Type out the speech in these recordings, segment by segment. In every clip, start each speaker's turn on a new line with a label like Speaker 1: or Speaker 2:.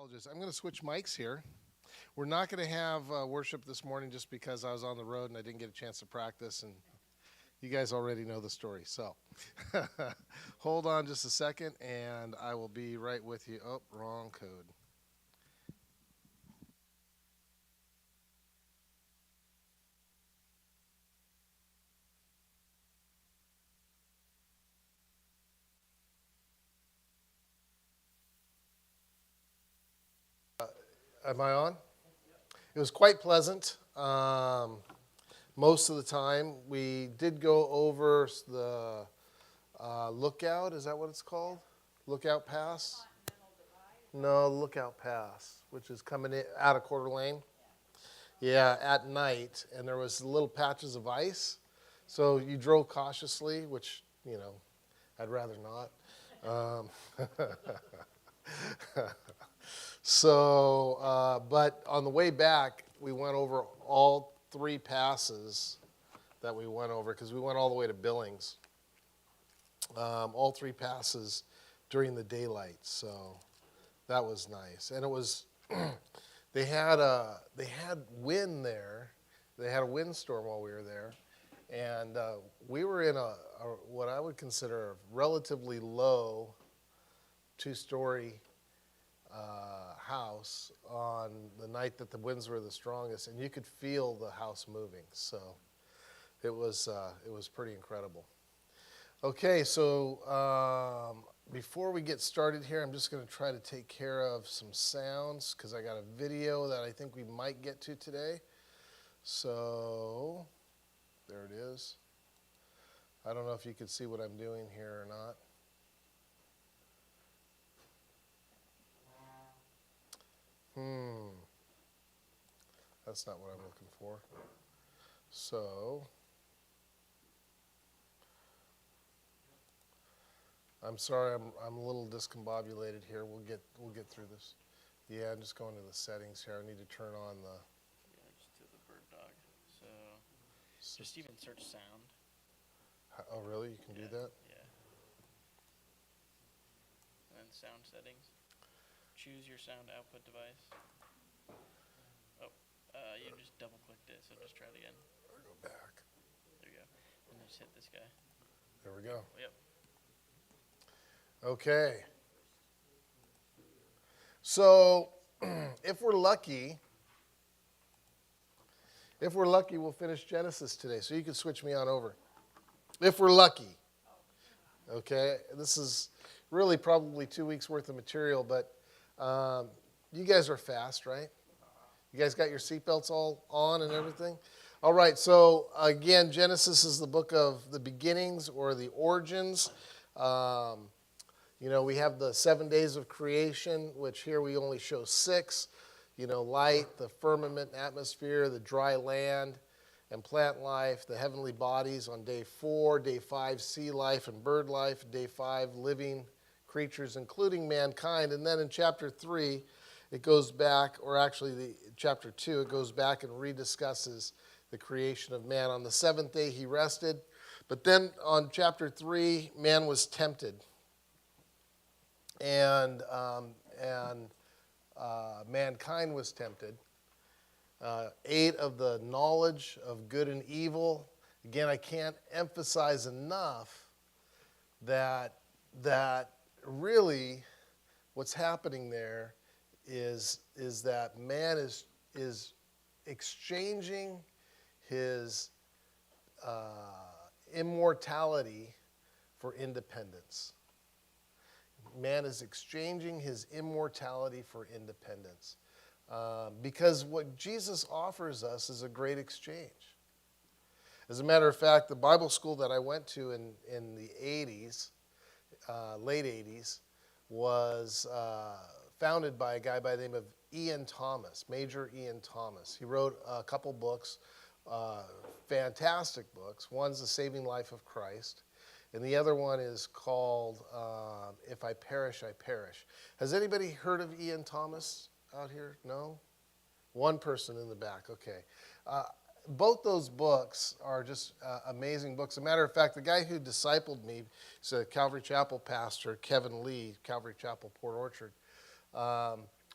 Speaker 1: Apologize. I'm going to switch mics here. We're not going to have worship this morning just because I was on the road and I didn't get a chance to practice, and you guys already know the story. So hold on just a second, and I will be right with you. Oh, wrong code. Am I on? It was quite pleasant. Most of the time, we did go over the lookout. Is that what it's called? Lookout Pass? No, Lookout Pass, which is coming in out of Coeur d'Alene. Yeah, at night, and there was little patches of ice. So you drove cautiously, which, I'd rather not. Um, but on the way back, we went over all three passes that we went over because we went all the way to Billings. All three passes during the daylight, so that was nice. And it was they had wind there. They had a windstorm while we were there, and we were in a what I would consider a relatively low two-story house on the night that the winds were the strongest, and you could feel the house moving. So it was pretty incredible. Okay, so before we get started here, I'm just going to try to take care of some sounds because I got a video that I think we might get to today. So there it is. I don't know if you can see what I'm doing here or not. That's not what I'm looking for. So I'm sorry, I'm a little discombobulated here. We'll get through this. Yeah, I'm just going to the settings here. I need to turn on the.
Speaker 2: Yeah, just to the bird dog. So just even search sound.
Speaker 1: Oh, really? You can do that?
Speaker 2: Yeah. And then sound settings. Choose your sound output device. Oh, you just double clicked it, so just try it again.
Speaker 1: Or go back.
Speaker 2: There you go. And then just hit this guy.
Speaker 1: There we go.
Speaker 2: Yep.
Speaker 1: Okay. So if we're lucky, we'll finish Genesis today. So you can switch me on over. If we're lucky. Okay. This is really probably 2 weeks worth of material, but you guys are fast, right? You guys got your seatbelts all on and everything? All right, so again, Genesis is the book of the beginnings or the origins. We have the 7 days of creation, which here we only show 6. Light, the firmament, atmosphere, the dry land, and plant life, the heavenly bodies on day 4, day 5, sea life and bird life, day 5, living creatures, including mankind. And then in chapter 3, it goes back, or actually chapter 2, it goes back and rediscusses the creation of man. On the 7th day, he rested. But then on chapter 3, man was tempted. And mankind was tempted. Ate of the knowledge of good and evil. Again, I can't emphasize enough that really what's happening there is that man is exchanging his immortality for independence. Man is exchanging his immortality for independence. Because what Jesus offers us is a great exchange. As a matter of fact, the Bible school that I went to in the 80s, late 80s, was founded by a guy by the name of Ian Thomas, Major Ian Thomas. He wrote a couple books, fantastic books. One's The Saving Life of Christ, and the other one is called If I Perish, I Perish. Has anybody heard of Ian Thomas out here? No? One person in the back, okay. Both those books are just amazing books. As a matter of fact, the guy who discipled me is a Calvary Chapel pastor, Kevin Lee, Calvary Chapel, Port Orchard.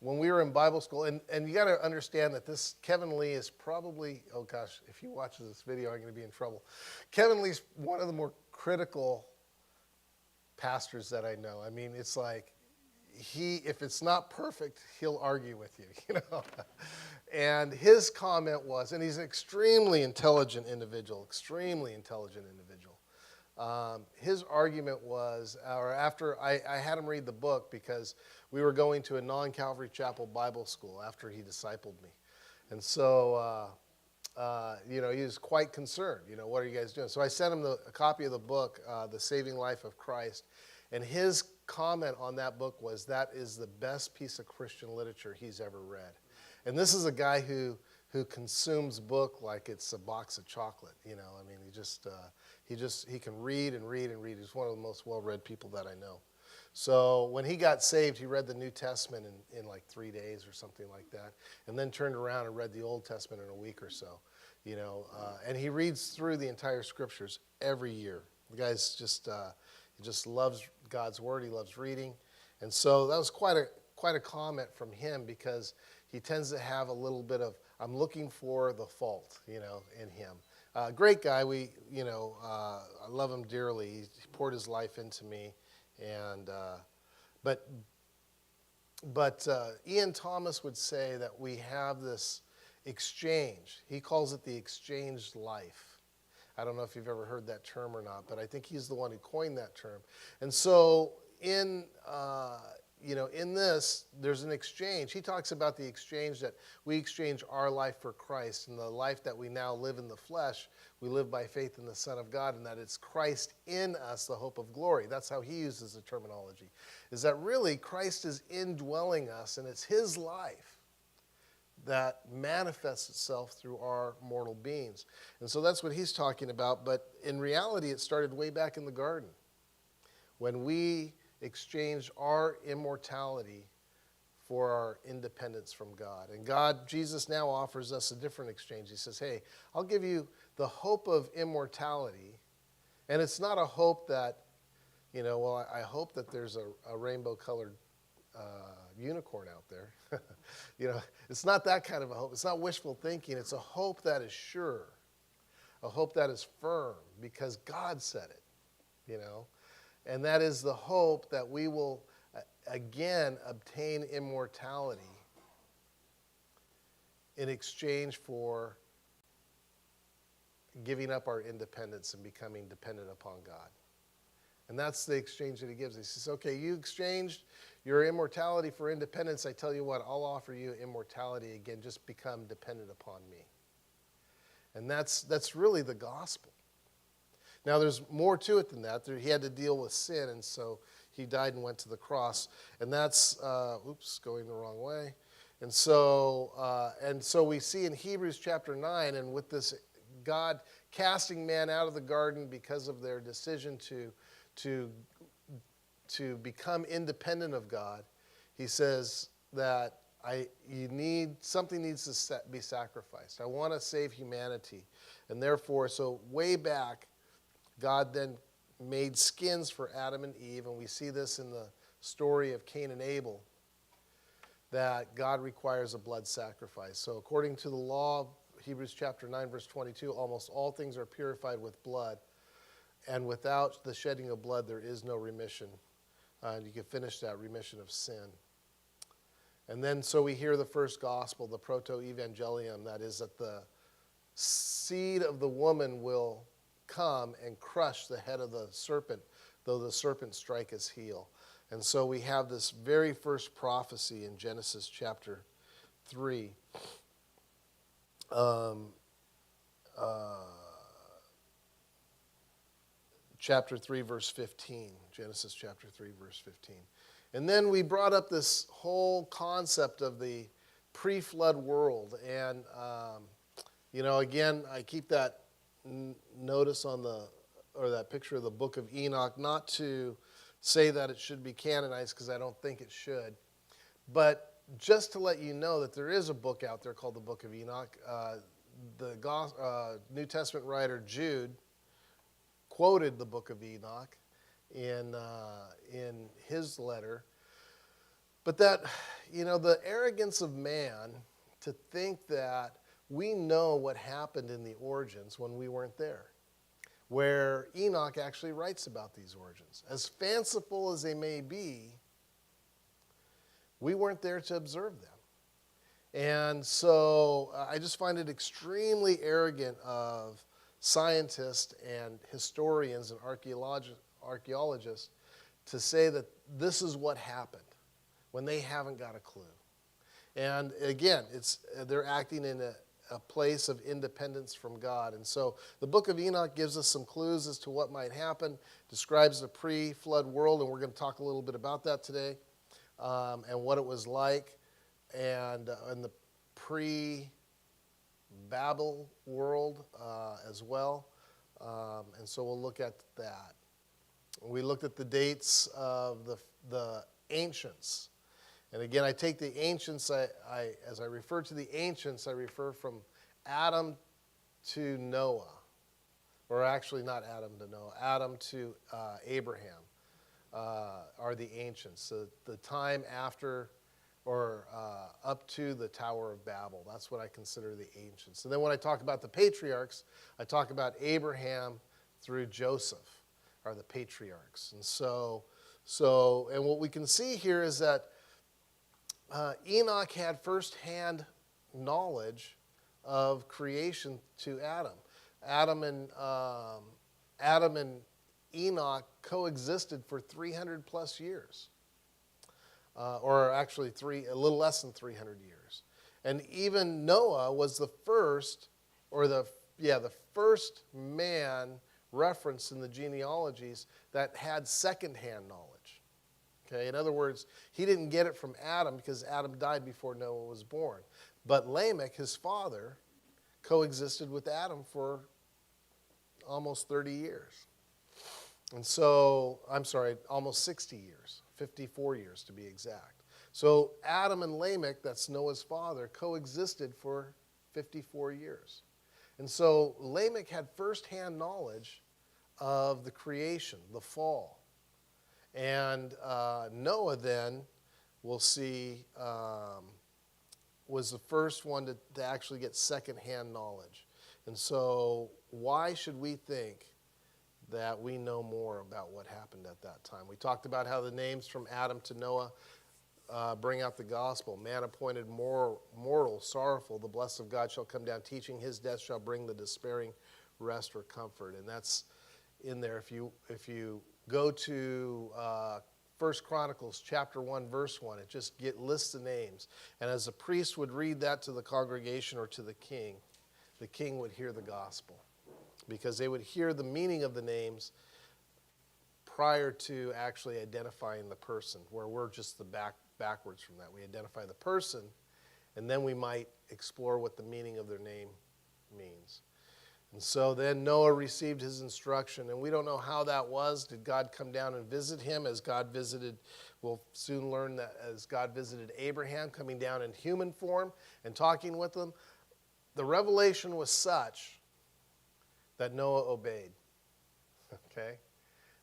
Speaker 1: when we were in Bible school, and you got to understand that this Kevin Lee is probably, oh gosh, if he watches this video, I'm going to be in trouble. Kevin Lee's one of the more critical pastors that I know. I mean, it's like if it's not perfect, he'll argue with you, you know. And his comment was, and he's an extremely intelligent individual. His argument was, or after I had him read the book because we were going to a non-Calvary Chapel Bible school after he discipled me. And so, he was quite concerned, what are you guys doing? So I sent him a copy of the book, The Saving Life of Christ. And his comment on that book was that is the best piece of Christian literature he's ever read. And this is a guy who consumes book like it's a box of chocolate, I mean, he can read and read and read. He's one of the most well-read people that I know. So when he got saved, he read the New Testament in like 3 days or something like that, and then turned around and read the Old Testament in a week or so, and he reads through the entire scriptures every year. The guy's he just loves God's word. He loves reading. And so that was quite a comment from him, because he tends to have a little bit of, I'm looking for the fault, in him. Great guy. I love him dearly. He poured his life into me. And but Ian Thomas would say that we have this exchange. He calls it the exchanged life. I don't know if you've ever heard that term or not, but I think he's the one who coined that term. And so in this, there's an exchange. He talks about the exchange, that we exchange our life for Christ, and the life that we now live in the flesh, we live by faith in the Son of God, and that it's Christ in us, the hope of glory. That's how he uses the terminology, is that really Christ is indwelling us, and it's his life that manifests itself through our mortal beings. And so that's what he's talking about. But in reality, it started way back in the garden, when we exchanged our immortality for our independence from God. And Jesus now offers us a different exchange. He says, hey, I'll give you the hope of immortality. And it's not a hope that, I hope that there's a rainbow-colored unicorn out there. It's not that kind of a hope. It's not wishful thinking. It's a hope that is sure, a hope that is firm, because God said it, And that is the hope that we will again obtain immortality in exchange for giving up our independence and becoming dependent upon God. And that's the exchange that he gives. He says, okay, you exchanged your immortality for independence. I tell you what, I'll offer you immortality again. Just become dependent upon me. And that's really the gospel. Now, there's more to it than that. He had to deal with sin, and so he died and went to the cross. And that's, going the wrong way. And so we see in Hebrews chapter 9, and with this God casting man out of the garden because of their decision to become independent of God, he says that something needs to be sacrificed. I want to save humanity. And therefore, so way back, God then made skins for Adam and Eve, and we see this in the story of Cain and Abel, that God requires a blood sacrifice. So according to the law of Hebrews chapter 9, verse 22, almost all things are purified with blood, and without the shedding of blood, there is no remission. And you can finish that remission of sin. And then so we hear the first gospel, the proto-evangelium, that is that the seed of the woman will come and crush the head of the serpent, though the serpent strike his heel. And so we have this very first prophecy in Genesis chapter 3. Chapter 3, verse 15. Genesis chapter 3, verse 15. And then we brought up this whole concept of the pre-flood world. And, again, I keep that notice on that picture of the book of Enoch, not to say that it should be canonized, because I don't think it should, but just to let you know that there is a book out there called the Book of Enoch. The New Testament writer Jude quoted the Book of Enoch in his letter, But that, the arrogance of man to think that we know what happened in the origins when we weren't there, where Enoch actually writes about these origins. As fanciful as they may be, we weren't there to observe them. And so I just find it extremely arrogant of scientists and historians and archaeologists to say that this is what happened when they haven't got a clue. And again, they're acting in a place of independence from God. And so the book of Enoch gives us some clues as to what might happen, describes the pre-flood world, and we're going to talk a little bit about that today, and what it was like, and the pre-Babel world as well. And so we'll look at that. We looked at the dates of the ancients. And again, I take the ancients, as I refer to the ancients, I refer from Adam to Noah. Or actually not Adam to Noah, Adam to Abraham are the ancients. The time after or up to the Tower of Babel. That's what I consider the ancients. And then when I talk about the patriarchs, I talk about Abraham through Joseph are the patriarchs. And and what we can see here is that Enoch had firsthand knowledge of creation to Adam. Adam and Enoch coexisted for 300 plus years, or actually a little less than 300 years. And even Noah was the first, the first man referenced in the genealogies that had secondhand knowledge. Okay, in other words, he didn't get it from Adam because Adam died before Noah was born. But Lamech, his father, coexisted with Adam for almost 30 years. And so, almost 60 years, 54 years to be exact. So Adam and Lamech, that's Noah's father, coexisted for 54 years. And so Lamech had firsthand knowledge of the creation, the fall. And Noah then, we'll see, was the first one to actually get secondhand knowledge. And so why should we think that we know more about what happened at that time? We talked about how the names from Adam to Noah bring out the gospel. Man appointed mortal, sorrowful, the blessed of God shall come down, teaching his death shall bring the despairing rest or comfort. And that's in there. If you go to 1 Chronicles chapter 1, verse 1, it just lists the names. And as a priest would read that to the congregation or to the king would hear the gospel, because they would hear the meaning of the names prior to actually identifying the person, where we're just backwards from that. We identify the person, and then we might explore what the meaning of their name means. And so then Noah received his instruction, and we don't know how that was. Did God come down and visit him as God visited? We'll soon learn that as God visited Abraham, coming down in human form and talking with him. The revelation was such that Noah obeyed, okay?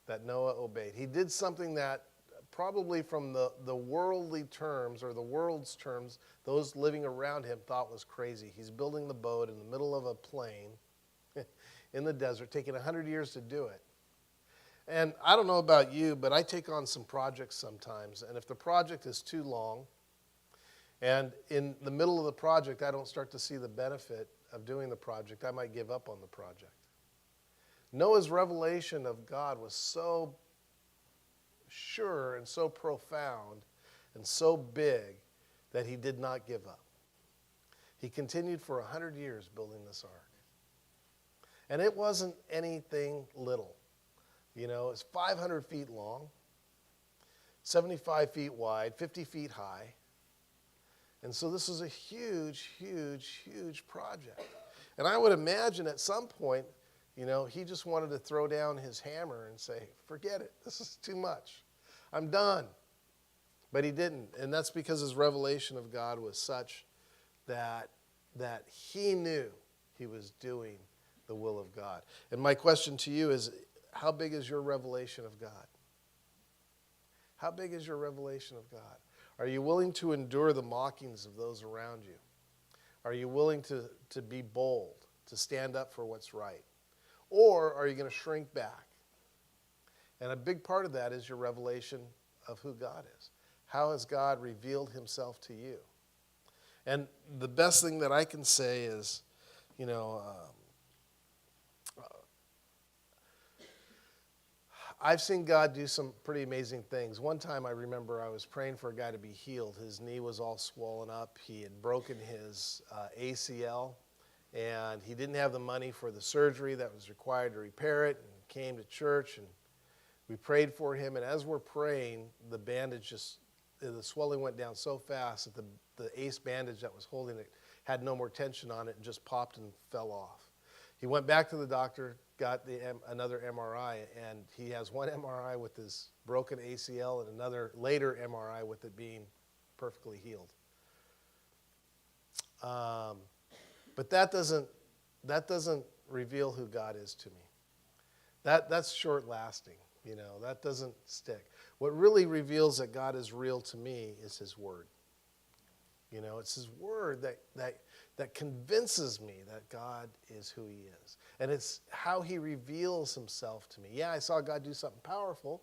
Speaker 1: That Noah obeyed. He did something that probably from the worldly terms or the world's terms, those living around him thought was crazy. He's building the boat in the middle of a plain in the desert, taking 100 years to do it. And I don't know about you, but I take on some projects sometimes, and if the project is too long, and in the middle of the project I don't start to see the benefit of doing the project, I might give up on the project. Noah's revelation of God was so sure and so profound and so big that he did not give up. He continued for 100 years building this ark. And it wasn't anything little. It's 500 feet long, 75 feet wide, 50 feet high. And so this was a huge, huge, huge project. And I would imagine at some point, he just wanted to throw down his hammer and say, forget it, this is too much. I'm done. But he didn't. And that's because his revelation of God was such that he knew he was doing the will of God. And my question to you is, how big is your revelation of God? How big is your revelation of God? Are you willing to endure the mockings of those around you? Are you willing to be bold, to stand up for what's right? Or are you going to shrink back? And a big part of that is your revelation of who God is. How has God revealed himself to you? And the best thing that I can say is, I've seen God do some pretty amazing things. One time I remember I was praying for a guy to be healed. His knee was all swollen up. He had broken his ACL, and he didn't have the money for the surgery that was required to repair it, and came to church, and we prayed for him. And as we're praying, the swelling went down so fast that the ace bandage that was holding it had no more tension on it and just popped and fell off. He went back to the doctor, got another MRI, and he has one MRI with his broken ACL and another later MRI with it being perfectly healed. But that doesn't reveal who God is to me. That's short lasting, that doesn't stick. What really reveals that God is real to me is his word. It's his word that convinces me that God is who he is. And it's how he reveals himself to me. Yeah, I saw God do something powerful,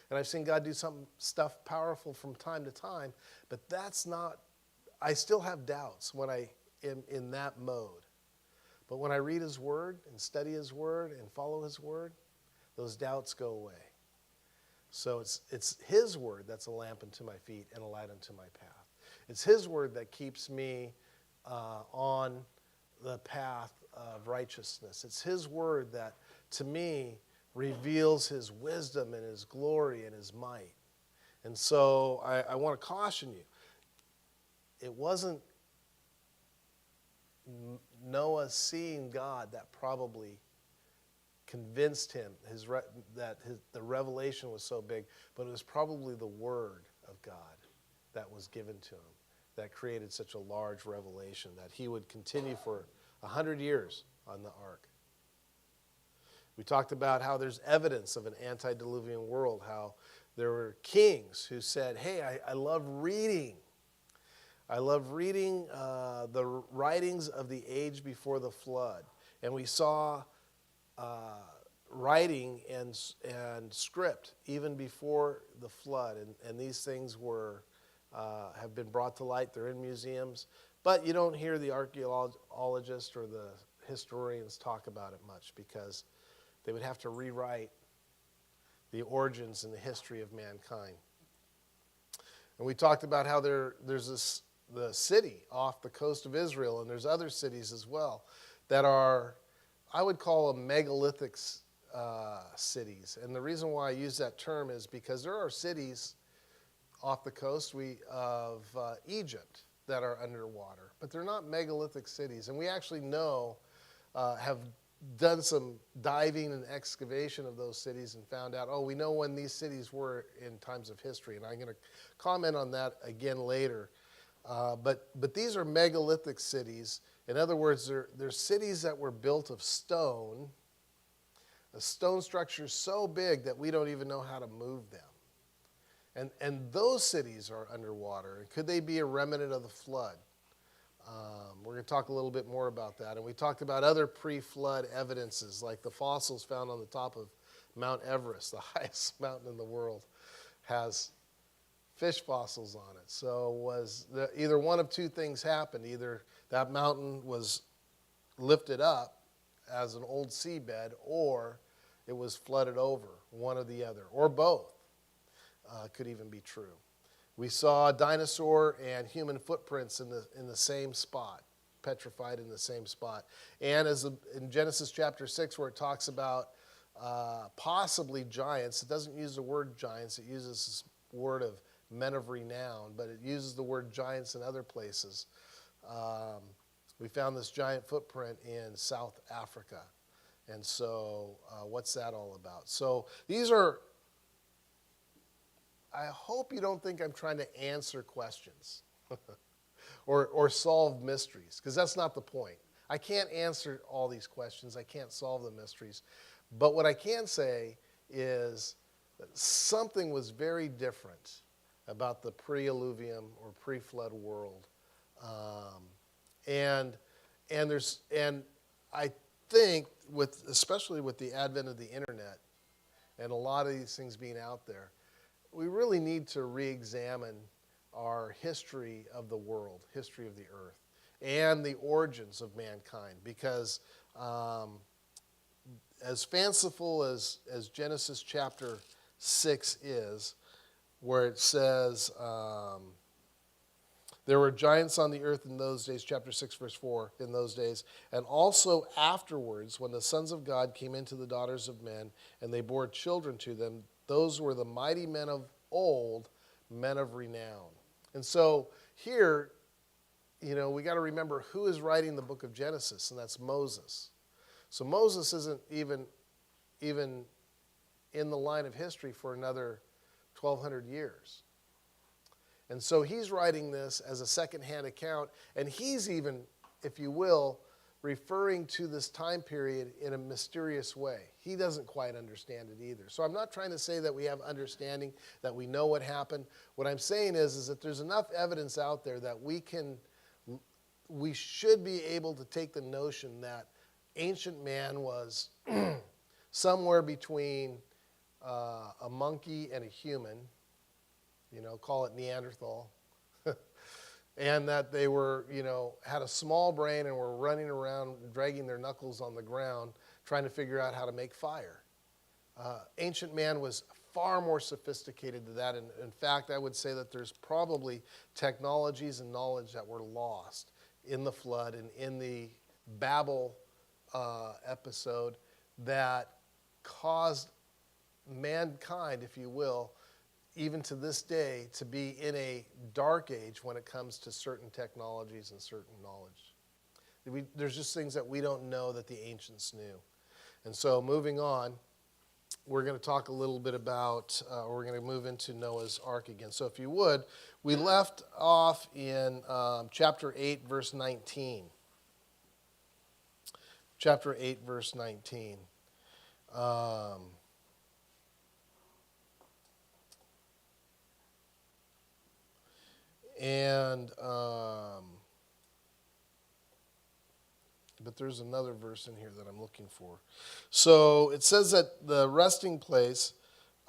Speaker 1: and I've seen God do stuff powerful from time to time, but that's not, I still have doubts when I am in that mode. But when I read his word and study his word and follow his word, those doubts go away. So it's his word that's a lamp unto my feet and a light unto my path. It's his word that keeps me on the path of righteousness. It's his word that, to me, reveals his wisdom and his glory and his might. And so I want to caution you. It wasn't Noah seeing God that probably convinced him that the revelation was so big, but it was probably the word of God that was given to him that created such a large revelation that he would continue for 100 years on the ark. We talked about how there's evidence of an antediluvian world, how there were kings who said, hey, I love reading. I love reading the writings of the age before the flood. And we saw writing and script even before the flood. And these things have been brought to light. They're in museums. But you don't hear the archaeologists or the historians talk about it much because they would have to rewrite the origins and the history of mankind. And we talked about how there's the city off the coast of Israel, and there's other cities as well that are, I would call them megalithic cities. And the reason why I use that term is because there are cities off the coast of Egypt that are underwater, but they're not megalithic cities. And we actually have done some diving and excavation of those cities and found out, we know when these cities were in times of history. And I'm going to comment on that again later. But these are megalithic cities. In other words, they're cities that were built of stone, a stone structure so big that we don't even know how to move them. And those cities are underwater. And could they be a remnant of the flood? We're going to talk a little bit more about that. And we talked about other pre-flood evidences, like the fossils found on the top of Mount Everest, the highest mountain in the world, has fish fossils on it. So either one of two things happened. Either that mountain was lifted up as an old seabed, or it was flooded over, one or the other, or both could even be true. We saw dinosaur and human footprints in the same spot, petrified in the same spot. And in Genesis chapter 6, where it talks about possibly giants, it doesn't use the word giants, it uses this word of men of renown, but it uses the word giants in other places. We found this giant footprint in South Africa. And so what's that all about? So these are, I hope you don't think I'm trying to answer questions or solve mysteries, because that's not the point. I can't answer all these questions. I can't solve the mysteries. But what I can say is that something was very different about the pre-alluvium or pre-flood world. And I think especially with the advent of the internet and a lot of these things being out there, we really need to re-examine our history of the world, history of the earth, and the origins of mankind. Because as fanciful as Genesis chapter 6 is, where it says, there were giants on the earth in those days, chapter 6, verse 4, in those days, and also afterwards, when the sons of God came into the daughters of men, and they bore children to them, those were the mighty men of old, men of renown. And so here, we got to remember who is writing the book of Genesis, and that's Moses. So Moses isn't even in the line of history for another 1,200 years. And so he's writing this as a secondhand account, and he's even, if you will, referring to this time period in a mysterious way. He doesn't quite understand it either. So I'm not trying to say that we have understanding, that we know what happened. What I'm saying is that there's enough evidence out there that we should be able to take the notion that ancient man was somewhere between a monkey and a human, call it Neanderthal, and that they were, had a small brain and were running around dragging their knuckles on the ground trying to figure out how to make fire. Ancient man was far more sophisticated than that. And in fact, I would say that there's probably technologies and knowledge that were lost in the flood and in the Babel episode that caused mankind, if you will, even to this day, to be in a dark age when it comes to certain technologies and certain knowledge. There's just things that we don't know that the ancients knew. And so moving on, we're going to talk a little bit about, we're going to move into Noah's Ark again. So if you would, we left off in chapter 8, verse 19. Chapter 8, verse 19. But there's another verse in here that I'm looking for. So it says that the resting place,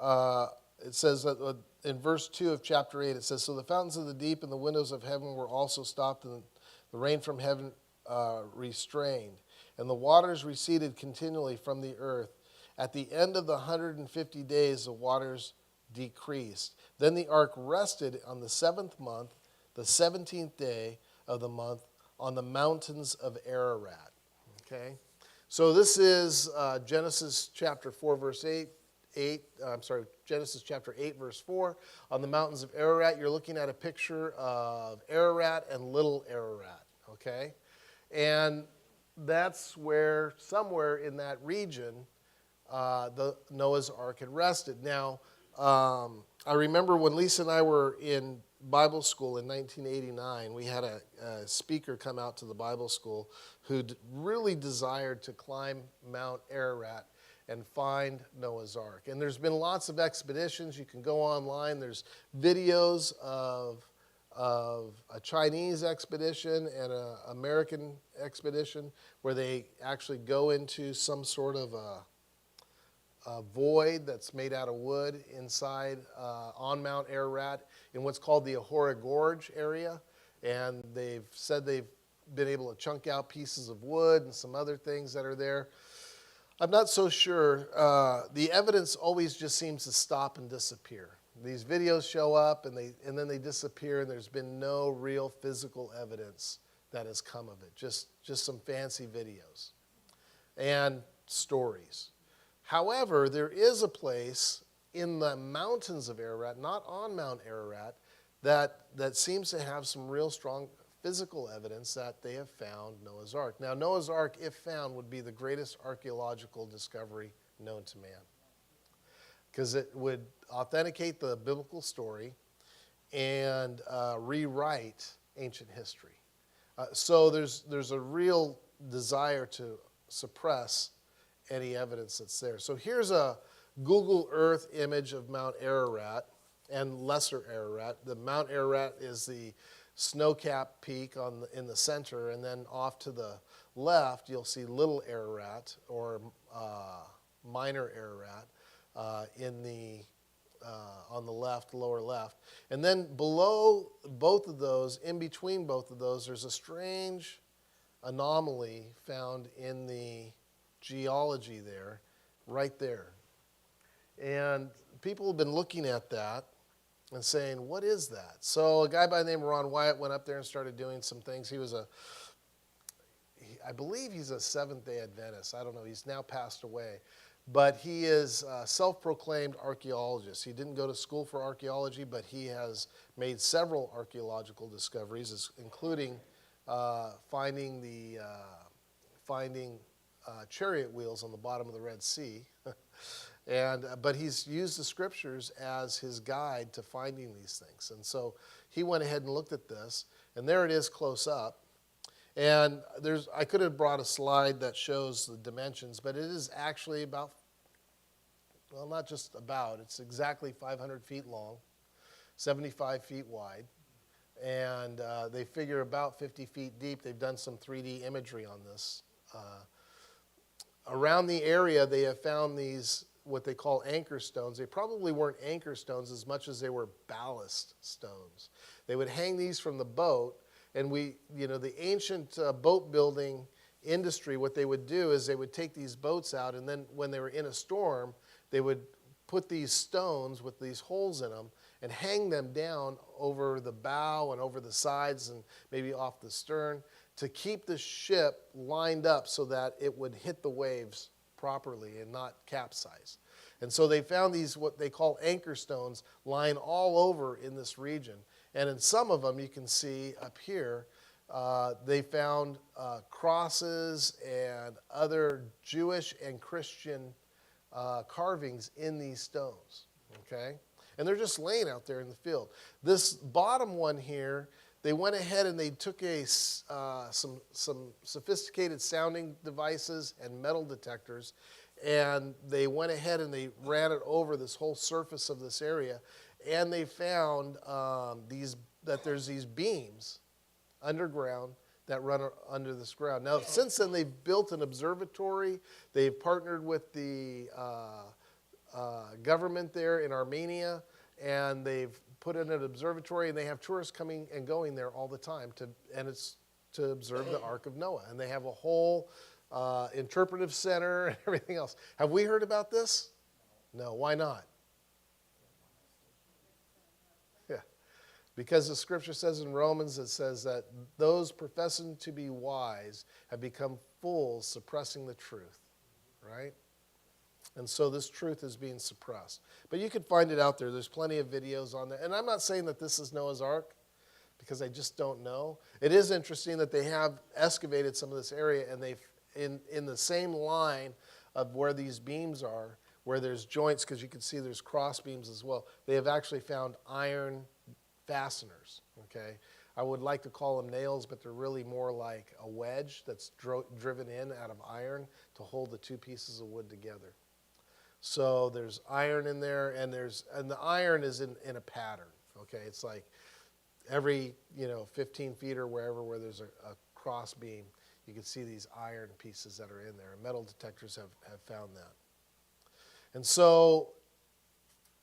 Speaker 1: it says that in verse 2 of chapter 8, it says, so the fountains of the deep and the windows of heaven were also stopped, and the rain from heaven restrained, and the waters receded continually from the earth. At the end of the 150 days, the waters decreased. Then the ark rested on the 7th month, the 17th day of the month, on the mountains of Ararat. Okay? So this is Genesis chapter 4, verse 8. Genesis chapter 8, verse 4. On the mountains of Ararat, you're looking at a picture of Ararat and Little Ararat. Okay? And that's where, somewhere in that region, the Noah's Ark had rested. Now, I remember when Lisa and I were in Bible school in 1989, we had a speaker come out to the Bible school who really desired to climb Mount Ararat and find Noah's Ark. And there's been lots of expeditions. You can go online. There's videos of a Chinese expedition and an American expedition where they actually go into some sort of a void that's made out of wood inside on Mount Ararat in what's called the Ahura Gorge area. And they've said they've been able to chunk out pieces of wood and some other things that are there. I'm not so sure. The evidence always just seems to stop and disappear. These videos show up and then they disappear, and there's been no real physical evidence that has come of it. Just some fancy videos and stories. However, there is a place in the mountains of Ararat, not on Mount Ararat, that seems to have some real strong physical evidence that they have found Noah's Ark. Now, Noah's Ark, if found, would be the greatest archaeological discovery known to man, because it would authenticate the biblical story and rewrite ancient history. So there's a real desire to suppress any evidence that's there. So here's a Google Earth image of Mount Ararat. and Lesser Ararat. The Mount Ararat is the snow-capped peak in the center, and then off to the left, you'll see Little Ararat, or Minor Ararat, on the left, lower left. And then below both of those, in between both of those, there's a strange anomaly found in the geology there, right there. And people have been looking at that and saying, what is that? So a guy by the name of Ron Wyatt went up there and started doing some things. I believe he's a Seventh-day Adventist. I don't know. He's now passed away. But he is a self-proclaimed archaeologist. He didn't go to school for archaeology, but he has made several archaeological discoveries, including finding chariot wheels on the bottom of the Red Sea. But he's used the scriptures as his guide to finding these things. And so he went ahead and looked at this, and there it is close up. And I could have brought a slide that shows the dimensions, but it is actually about, well, not just about, it's exactly 500 feet long, 75 feet wide, and they figure about 50 feet deep. They've done some 3D imagery on this. Around the area, they have found these, what they call anchor stones. They probably weren't anchor stones as much as they were ballast stones. They would hang these from the boat, and the ancient boat building industry, what they would do is they would take these boats out, and then when they were in a storm, they would put these stones with these holes in them and hang them down over the bow and over the sides and maybe off the stern to keep the ship lined up so that it would hit the waves properly and not capsize. And so they found these, what they call anchor stones, lying all over in this region. And in some of them, you can see up here, they found crosses and other Jewish and Christian carvings in these stones, okay? And they're just laying out there in the field. This bottom one here, they went ahead and they took some sophisticated sounding devices and metal detectors, and they went ahead and they ran it over this whole surface of this area, and they found that there's these beams underground that run under this ground. Now, since then, they've built an observatory. They've partnered with the government there in Armenia, and they've put in an observatory, and they have tourists coming and going there all the time, and it's to observe the Ark of Noah. And they have a whole interpretive center and everything else. Have we heard about this? No. Why not? Yeah. Because the scripture says in Romans, it says that those professing to be wise have become fools, suppressing the truth, right? And so this truth is being suppressed. But you can find it out there. There's plenty of videos on there. And I'm not saying that this is Noah's Ark, because I just don't know. It is interesting that they have excavated some of this area, and they've, in the same line of where these beams are, where there's joints, because you can see there's cross beams as well, they have actually found iron fasteners, okay? I would like to call them nails, but they're really more like a wedge that's driven in out of iron to hold the two pieces of wood together. So there's iron in there, and the iron is in a pattern, okay? It's like every 15 feet or wherever where there's a cross beam, you can see these iron pieces that are in there. Metal detectors have found that. And so,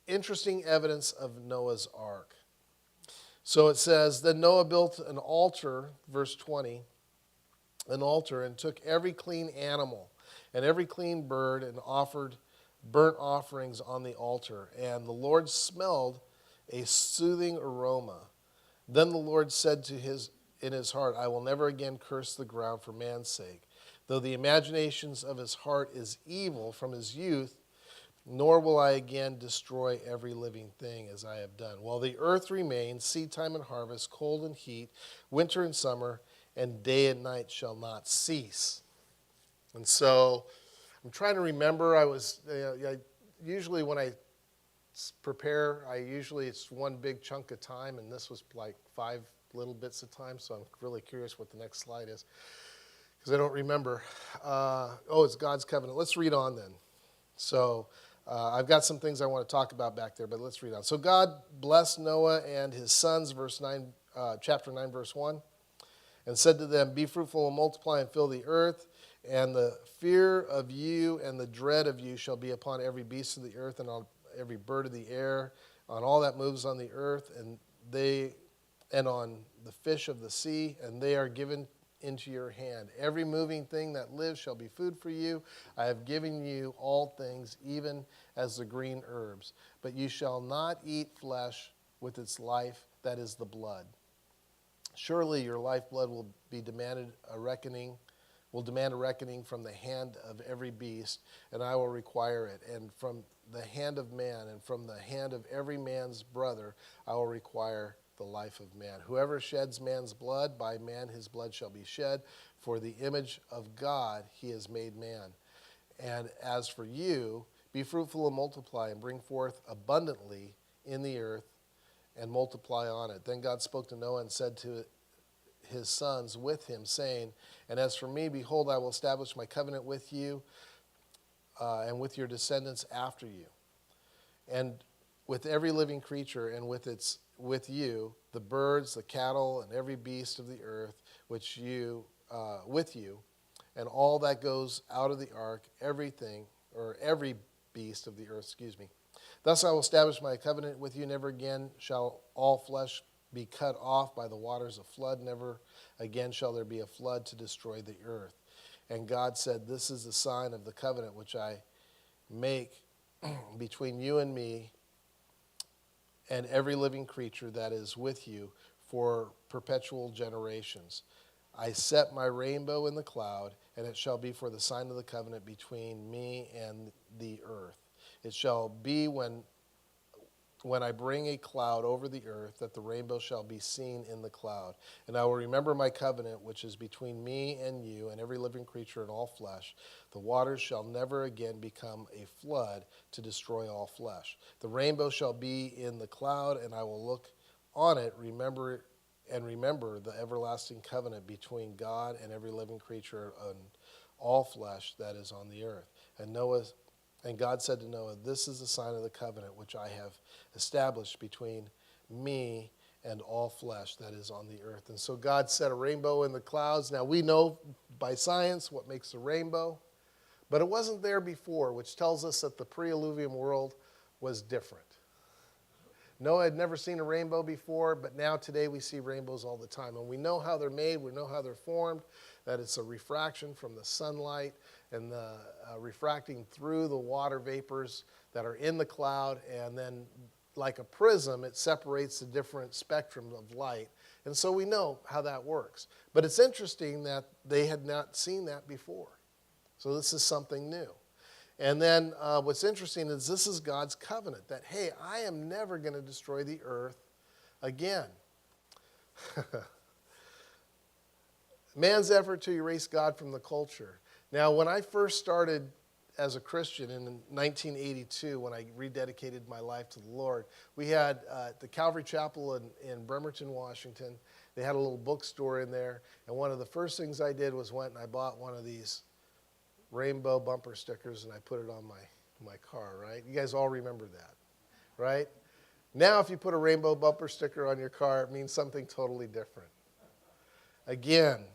Speaker 1: interesting evidence of Noah's Ark. So it says, then Noah built an altar, verse 20, an altar, and took every clean animal and every clean bird and offered burnt offerings on the altar. And the Lord smelled a soothing aroma. Then the Lord said in his heart, I will never again curse the ground for man's sake, though the imaginations of his heart is evil from his youth, nor will I again destroy every living thing as I have done. While the earth remains, seed time and harvest, cold and heat, winter and summer, and day and night shall not cease. And so I'm trying to remember, usually when I prepare, it's one big chunk of time, and this was like 5 little bits of time, so I'm really curious what the next slide is, because I don't remember. It's God's covenant. Let's read on then. So I've got some things I want to talk about back there, but let's read on. So God blessed Noah and his sons, chapter 9, verse 1, and said to them, be fruitful and multiply and fill the earth, and the fear of you and the dread of you shall be upon every beast of the earth and on every bird of the air, on all that moves on the earth, and on the fish of the sea, and they are given into your hand. Every moving thing that lives shall be food for you. I have given you all things, even as the green herbs. But you shall not eat flesh with its life, that is the blood. Surely your lifeblood will demand a reckoning from the hand of every beast, and I will require it. And from the hand of man, and from the hand of every man's brother, I will require the life of man. Whoever sheds man's blood, by man his blood shall be shed. For the image of God he has made man. And as for you, be fruitful and multiply, and bring forth abundantly in the earth, and multiply on it. Then God spoke to Noah and said to his sons with him, saying, and as for me, behold, I will establish my covenant with you and with your descendants after you, and with every living creature, and with you, the birds, the cattle, and every beast of the earth, with you, and all that goes out of the ark, every beast of the earth, Thus I will establish my covenant with you. Never again shall all flesh be cut off by the waters of flood. Never again shall there be a flood to destroy the earth. And God said, this is the sign of the covenant which I make between you and me and every living creature that is with you for perpetual generations. I set my rainbow in the cloud, and it shall be for the sign of the covenant between me and the earth. It shall be when I bring a cloud over the earth, that the rainbow shall be seen in the cloud. And I will remember my covenant, which is between me and you and every living creature and all flesh. The waters shall never again become a flood to destroy all flesh. The rainbow shall be in the cloud, and I will look on it, remember the everlasting covenant between God and every living creature and all flesh that is on the earth. And God said to Noah, this is the sign of the covenant which I have established between me and all flesh that is on the earth. And so God set a rainbow in the clouds. Now we know by science what makes a rainbow, but it wasn't there before, which tells us that the pre-alluvium world was different. Noah had never seen a rainbow before, but now today we see rainbows all the time. And we know how they're made, we know how they're formed, that it's a refraction from the sunlight and the refracting through the water vapors that are in the cloud, and then like a prism, it separates the different spectrums of light. And so we know how that works. But it's interesting that they had not seen that before. So this is something new. And then what's interesting is this is God's covenant, that, hey, I am never going to destroy the earth again. Man's effort to erase God from the culture. Now, when I first started as a Christian in 1982, when I rededicated my life to the Lord, we had the Calvary Chapel in Bremerton, Washington. They had a little bookstore in there, and one of the first things I did was went and I bought one of these rainbow bumper stickers, and I put it on my car, right? You guys all remember that, right? Now, if you put a rainbow bumper sticker on your car, it means something totally different. Again,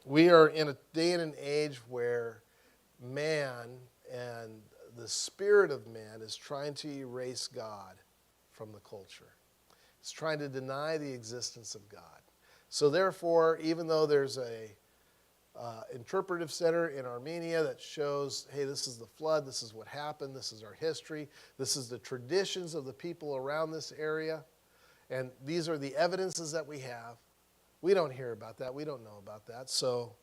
Speaker 1: we are in a day and an age where man and the spirit of man is trying to erase God from the culture. It's trying to deny the existence of God. So therefore, even though there's a interpretive center in Armenia that shows, hey, this is the flood, this is what happened, this is our history, this is the traditions of the people around this area, and these are the evidences that we have. We don't hear about that. We don't know about that. So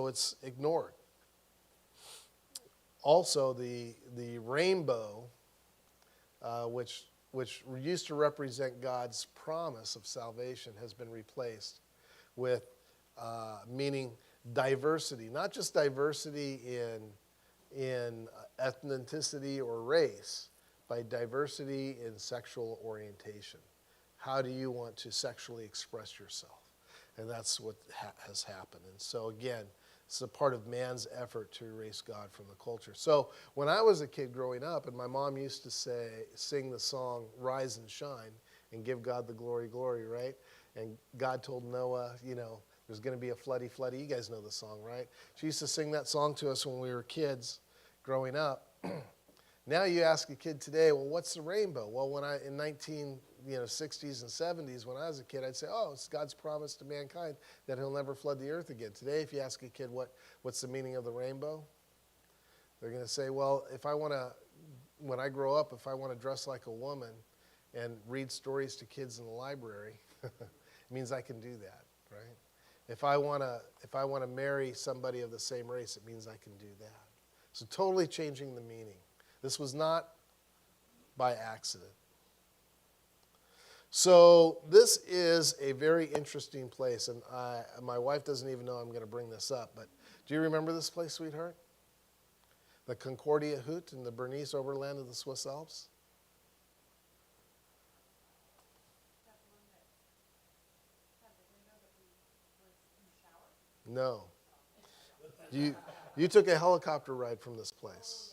Speaker 1: it's ignored. Also, the rainbow, which used to represent God's promise of salvation, has been replaced with meaning diversity, not just diversity in ethnicity or race, but diversity in sexual orientation. How do you want to sexually express yourself? And that's what has happened. And so again, It's a part of man's effort to erase God from the culture. So when I was a kid growing up, and my mom used to sing the song, Rise and Shine, and give God the glory, glory, right? And God told Noah, there's going to be a floody, floody. You guys know the song, right? She used to sing that song to us when we were kids growing up. Now you ask a kid today, well, what's the rainbow? Well, when in 1960s and 70s, when I was a kid, I'd say, oh, it's God's promise to mankind that he'll never flood the earth again. Today, if you ask a kid what's the meaning of the rainbow, they're going to say, well, when I grow up, if I want to dress like a woman and read stories to kids in the library, it means I can do that, right? If I want to marry somebody of the same race, it means I can do that. So totally changing the meaning. This was not by accident. So this is a very interesting place, and my wife doesn't even know I'm going to bring this up, but do you remember this place, sweetheart? The Concordia Hut in the Bernese Oberland of the Swiss Alps? No. You took a helicopter ride from this place.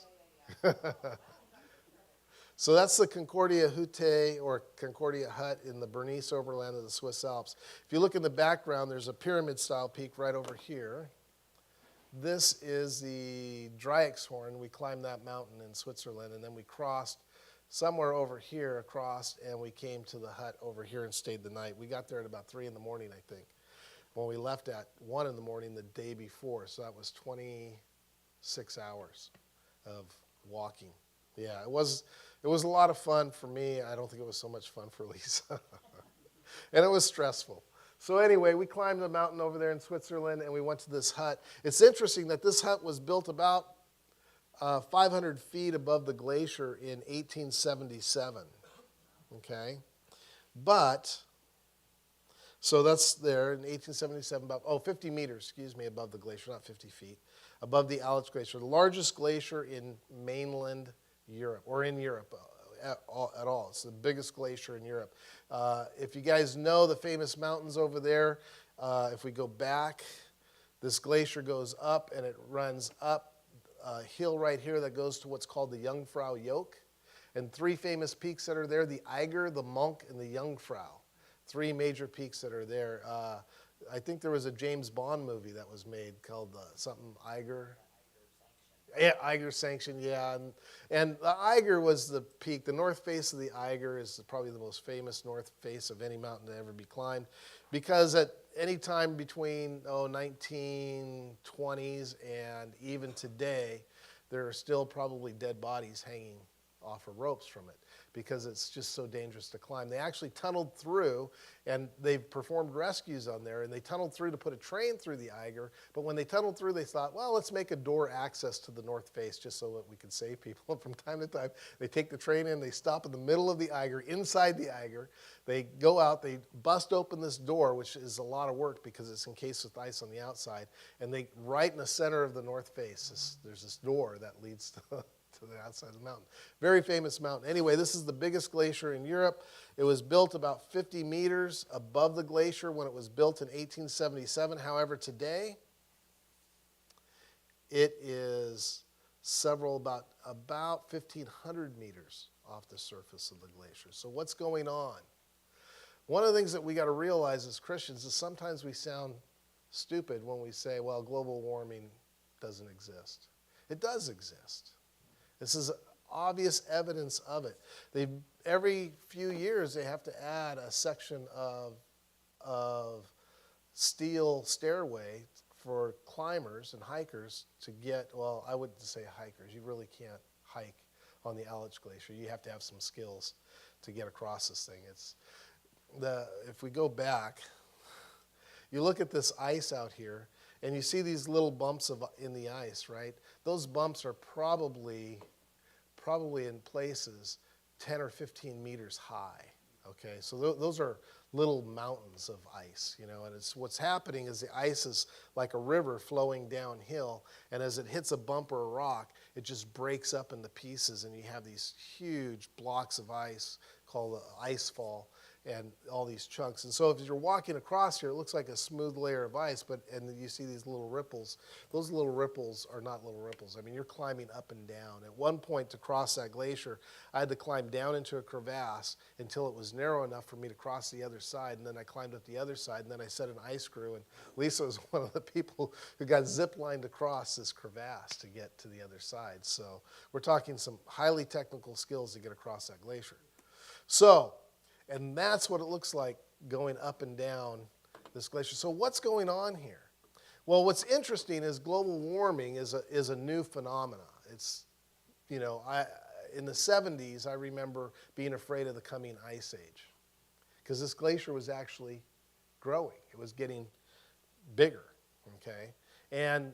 Speaker 1: So that's the Concordia Hütte or Concordia Hut in the Bernese Oberland of the Swiss Alps. If you look in the background, there's a pyramid-style peak right over here. This is the Dreieckshorn. We climbed that mountain in Switzerland, and then we crossed somewhere over here across, and we came to the hut over here and stayed the night. We got there at about 3 in the morning, I think, when we left at 1 in the morning the day before. So that was 26 hours of walking. Yeah, it was a lot of fun for me. I don't think it was so much fun for Lisa. And it was stressful. So anyway, we climbed the mountain over there in Switzerland, and we went to this hut. It's interesting that this hut was built about 500 feet above the glacier in 1877. Okay? So that's there in 1877, about 50 meters, above the glacier, not 50 feet, above the Aletsch Glacier, the largest glacier in mainland Europe, or in Europe at all. It's the biggest glacier in Europe. If you guys know the famous mountains over there, if we go back, this glacier goes up and it runs up a hill right here that goes to what's called the Jungfrau Joch. And 3 famous peaks that are there, the Eiger, the Monk, and the Jungfrau. 3 major peaks that are there. I think there was a James Bond movie that was made called something Eiger. Yeah, Eiger Sanction, yeah. And the Eiger was the peak. The north face of the Eiger is probably the most famous north face of any mountain to ever be climbed, because at any time between 1920s and even today, there are still probably dead bodies hanging off of ropes from it, because it's just so dangerous to climb. They actually tunneled through, and they've performed rescues on there, and they tunneled through to put a train through the Eiger, but when they tunneled through, they thought, well, let's make a door access to the north face just so that we could save people. And from time to time, they take the train in, they stop in the middle of the Eiger, inside the Eiger, they go out, they bust open this door, which is a lot of work because it's encased with ice on the outside, and they, right in the center of the north face, there's this door that leads to the outside of the mountain. Very famous mountain. Anyway, this is the biggest glacier in Europe. It was built about 50 meters above the glacier when it was built in 1877. However, today, it is about 1,500 meters off the surface of the glacier. So what's going on? One of the things that we got to realize as Christians is sometimes we sound stupid when we say, well, global warming doesn't exist. It does exist. This is obvious evidence of it. Every few years, they have to add a section of steel stairway for climbers and hikers to get, well, I wouldn't say hikers. You really can't hike on the Aletsch Glacier. You have to have some skills to get across this thing. If we go back, you look at this ice out here, and you see these little bumps in the ice, right? Those bumps are probably in places 10 or 15 meters high, okay? So those are little mountains of ice, and what's happening is the ice is like a river flowing downhill, and as it hits a bump or a rock, it just breaks up into pieces, and you have these huge blocks of ice called ice fall, and all these chunks. And so if you're walking across here, it looks like a smooth layer of ice, and then you see these little ripples. Those little ripples are not little ripples. I mean, you're climbing up and down. At one point, to cross that glacier, I had to climb down into a crevasse until it was narrow enough for me to cross the other side, and then I climbed up the other side, and then I set an ice screw, and Lisa was one of the people who got zip-lined across this crevasse to get to the other side. So we're talking some highly technical skills to get across that glacier. So, and that's what it looks like going up and down this glacier. So what's going on here? Well, what's interesting is global warming is a new phenomenon. It's, you know, in the 70s, I remember being afraid of the coming ice age because this glacier was actually growing. It was getting bigger, okay? And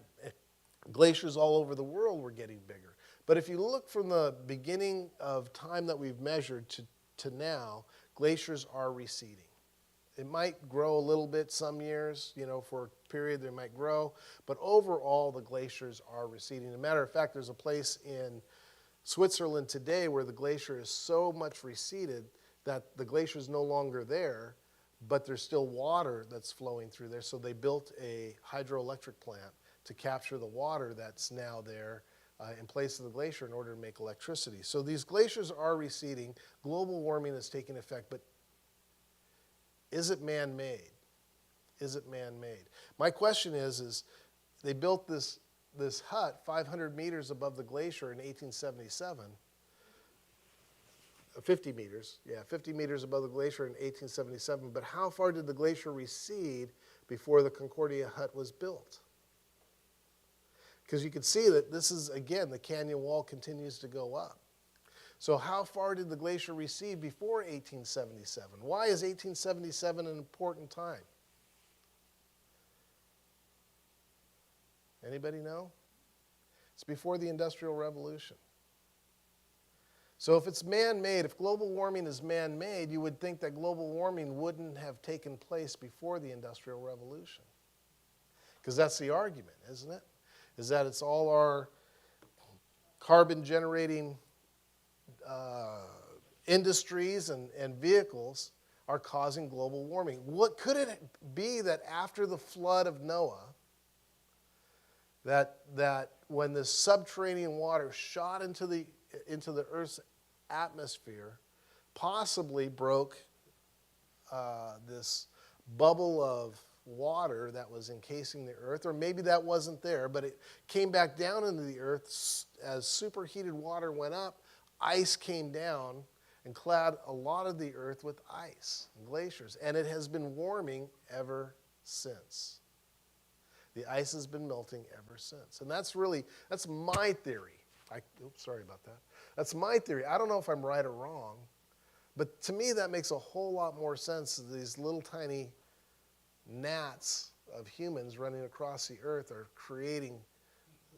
Speaker 1: glaciers all over the world were getting bigger. But if you look from the beginning of time that we've measured to now, glaciers are receding. It might grow a little bit some years, you know, for a period they might grow, but overall the glaciers are receding. As a matter of fact, there's a place in Switzerland today where the glacier is so much receded that the glacier is no longer there, but there's still water that's flowing through there. So they built a hydroelectric plant to capture the water that's now there in place of the glacier in order to make electricity. So these glaciers are receding. Global warming is taking effect, but is it man-made? Is it man-made? My question is they built this hut 500 meters above the glacier in 1877. 50 meters, 50 meters above the glacier in 1877. But how far did the glacier recede before the Concordia hut was built? Because you can see that this is, again, the canyon wall continues to go up. So how far did the glacier recede before 1877? Why is 1877 an important time? Anybody know? It's before the Industrial Revolution. So if it's man-made, if global warming is man-made, you would think that global warming wouldn't have taken place before the Industrial Revolution. Because that's the argument, isn't it? Is that it's all our carbon-generating industries and vehicles are causing global warming. What could it be that after the flood of Noah, that when the subterranean water shot into the Earth's atmosphere, possibly broke this bubble of water that was encasing the Earth, or maybe that wasn't there, but it came back down into the Earth as superheated water went up. Ice came down and clad a lot of the Earth with ice and glaciers, and it has been warming ever since. The ice has been melting ever since, and that's my theory. Sorry about that. That's my theory. I don't know if I'm right or wrong, but to me that makes a whole lot more sense. These little tiny gnats of humans running across the Earth are creating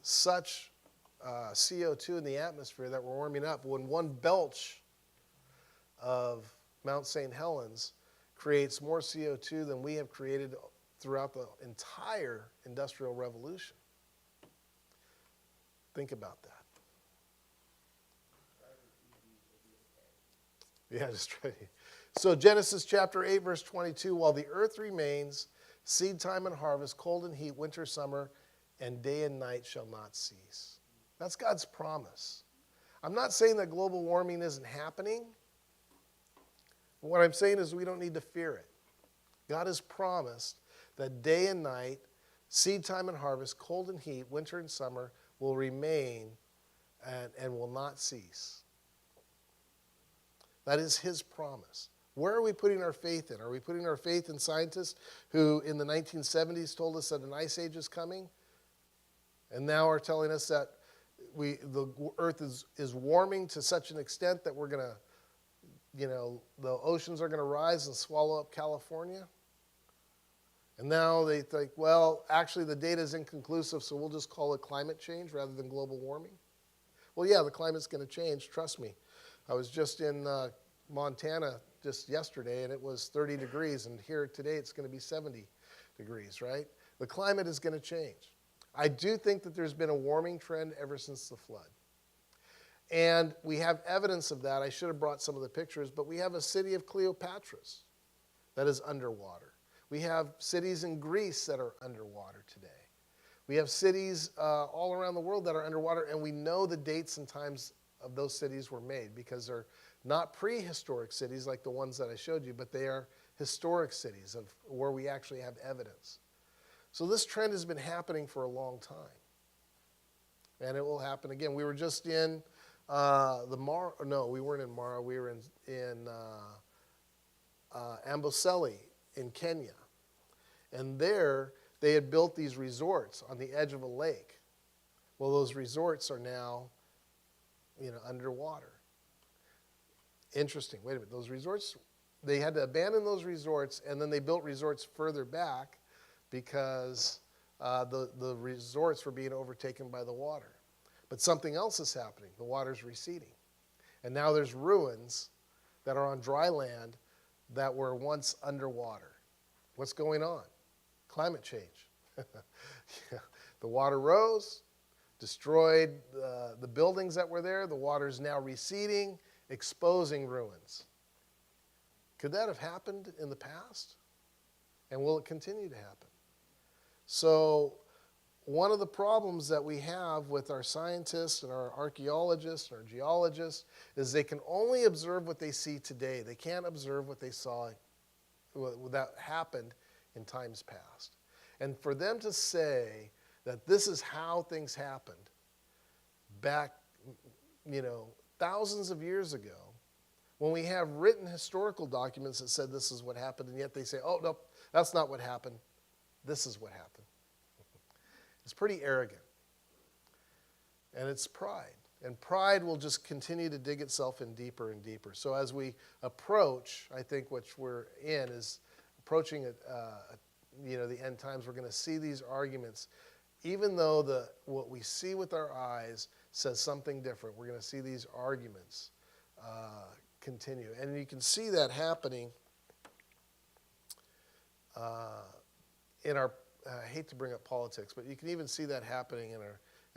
Speaker 1: such CO2 in the atmosphere that we're warming up. When one belch of Mount St. Helens creates more CO2 than we have created throughout the entire Industrial Revolution. Think about that. Yeah, just try. So Genesis chapter 8, verse 22, while the earth remains, seed time and harvest, cold and heat, winter, summer, and day and night shall not cease. That's God's promise. I'm not saying that global warming isn't happening. What I'm saying is we don't need to fear it. God has promised that day and night, seed time and harvest, cold and heat, winter and summer will remain and will not cease. That is his promise. Where are we putting our faith in? Are we putting our faith in scientists who in the 1970s told us that an ice age is coming and now are telling us that the earth is warming to such an extent that we're going to, the oceans are going to rise and swallow up California? And now they think, well, actually the data is inconclusive, so we'll just call it climate change rather than global warming. Well, yeah, the climate's going to change, trust me. I was just in Montana just yesterday, and it was 30 degrees, and here today it's going to be 70 degrees, right? The climate is going to change. I do think that there's been a warming trend ever since the flood. And we have evidence of that. I should have brought some of the pictures, but we have a city of Cleopatra's that is underwater. We have cities in Greece that are underwater today. We have cities all around the world that are underwater, and we know the dates and times of those cities were made because they're not prehistoric cities like the ones that I showed you, but they are historic cities of where we actually have evidence. So this trend has been happening for a long time, and it will happen again. We were just in we weren't in Mara. We were in Amboseli in Kenya, and there they had built these resorts on the edge of a lake. Well, those resorts are now, underwater. Interesting. Wait a minute. Those resorts, they had to abandon those resorts, and then they built resorts further back because the resorts were being overtaken by the water. But something else is happening. The water's receding. And now there's ruins that are on dry land that were once underwater. What's going on? Climate change. The water rose, destroyed the buildings that were there. The water's now receding, exposing ruins. Could that have happened in the past? And will it continue to happen? So one of the problems that we have with our scientists and our archaeologists and our geologists is they can only observe what they see today. They can't observe what they saw that happened in times past. And for them to say that this is how things happened back, thousands of years ago, when we have written historical documents that said this is what happened, and yet they say, oh, no, that's not what happened. This is what happened. It's pretty arrogant. And it's pride. And pride will just continue to dig itself in deeper and deeper. So as we approach, I think what we're in is approaching the end times, we're going to see these arguments. Even though what we see with our eyes says something different, we're going to see these arguments continue. And you can see that happening in our, I hate to bring up politics, but you can even see that happening in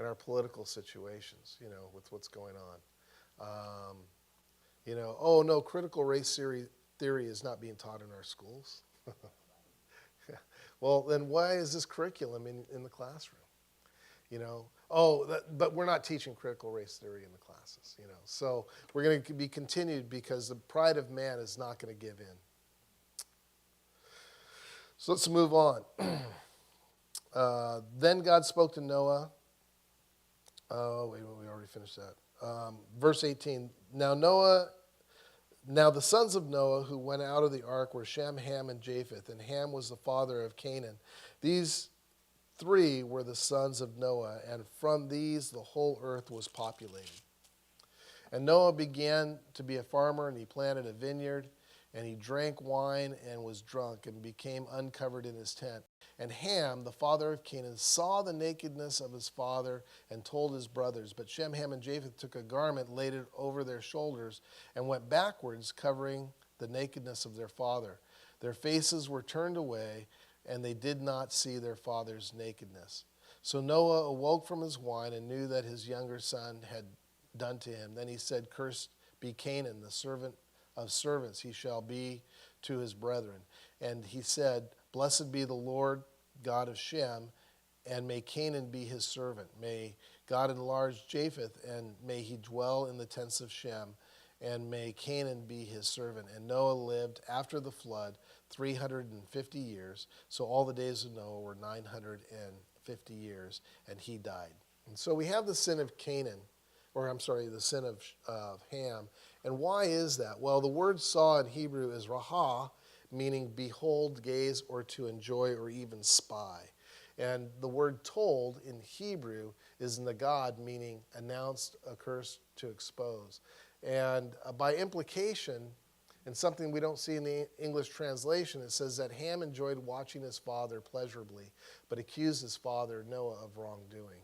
Speaker 1: our political situations, with what's going on. Oh no, critical race theory is not being taught in our schools. Well, then why is this curriculum in the classroom? But we're not teaching critical race theory in the classes, So we're going to be continued because the pride of man is not going to give in. So let's move on. Then God spoke to Noah. Oh, wait, we already finished that. Verse 18. Now the sons of Noah who went out of the ark were Shem, Ham, and Japheth, and Ham was the father of Canaan. These three were the sons of Noah, and from these the whole earth was populated. And Noah began to be a farmer, and he planted a vineyard, and he drank wine and was drunk, and became uncovered in his tent. And Ham, the father of Canaan, saw the nakedness of his father and told his brothers. But Shem, Ham, and Japheth took a garment, laid it over their shoulders, and went backwards, covering the nakedness of their father. Their faces were turned away, and they did not see their father's nakedness. So Noah awoke from his wine and knew that his younger son had done to him. Then he said, Cursed be Canaan, the servant of servants he shall be to his brethren. And he said, Blessed be the Lord God of Shem, and may Canaan be his servant. May God enlarge Japheth, and may he dwell in the tents of Shem, and may Canaan be his servant. And Noah lived after the flood 350 years. So all the days of Noah were 950 years, and he died. And so we have the sin of the sin of Ham. And why is that? Well, the word saw in Hebrew is rahah, meaning behold, gaze, or to enjoy, or even spy. And the word told in Hebrew is nagad, meaning announced, accursed, to expose. And by implication, and something we don't see in the English translation, it says that Ham enjoyed watching his father pleasurably, but accused his father Noah of wrongdoing.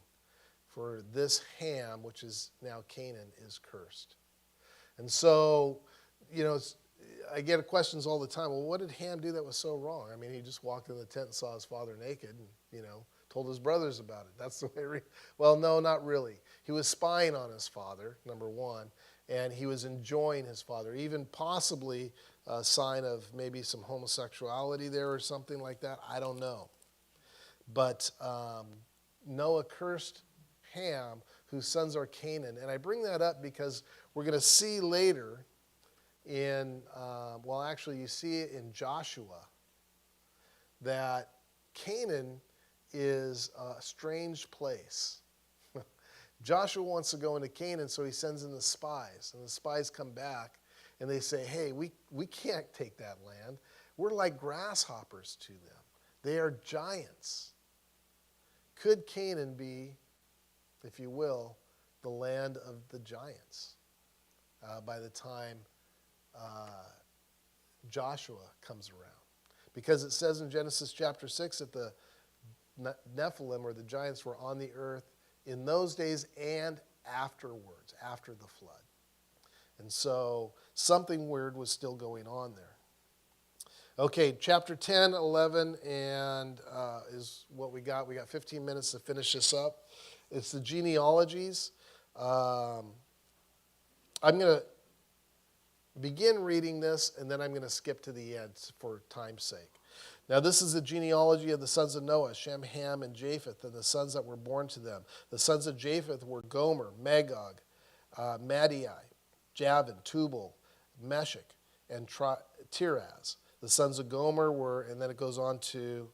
Speaker 1: For this Ham, which is now Canaan, is cursed. And so, I get questions all the time. Well, what did Ham do that was so wrong? I mean, he just walked in the tent and saw his father naked and, told his brothers about it. That's the way. Well, no, not really. He was spying on his father, number one, and he was enjoying his father, even possibly a sign of maybe some homosexuality there or something like that. I don't know. But Noah cursed Ham, whose sons are Canaan. And I bring that up because we're going to see later you see it in Joshua, that Canaan is a strange place. Joshua wants to go into Canaan, so he sends in the spies. And the spies come back, and they say, hey, we can't take that land. We're like grasshoppers to them. They are giants. Could Canaan be, if you will, the land of the giants by the time Joshua comes around? Because it says in Genesis chapter 6 that the Nephilim, or the giants, were on the earth in those days and afterwards, after the flood. And so something weird was still going on there. Okay, chapter 10, 11, and is what we got. We got 15 minutes to finish this up. It's the genealogies. I'm going to begin reading this, and then I'm going to skip to the end for time's sake. Now, this is the genealogy of the sons of Noah, Shem, Ham, and Japheth, and the sons that were born to them. The sons of Japheth were Gomer, Magog, Madai, Javan, Tubal, Meshech, and Tiraz. The sons of Gomer were, and then it goes on to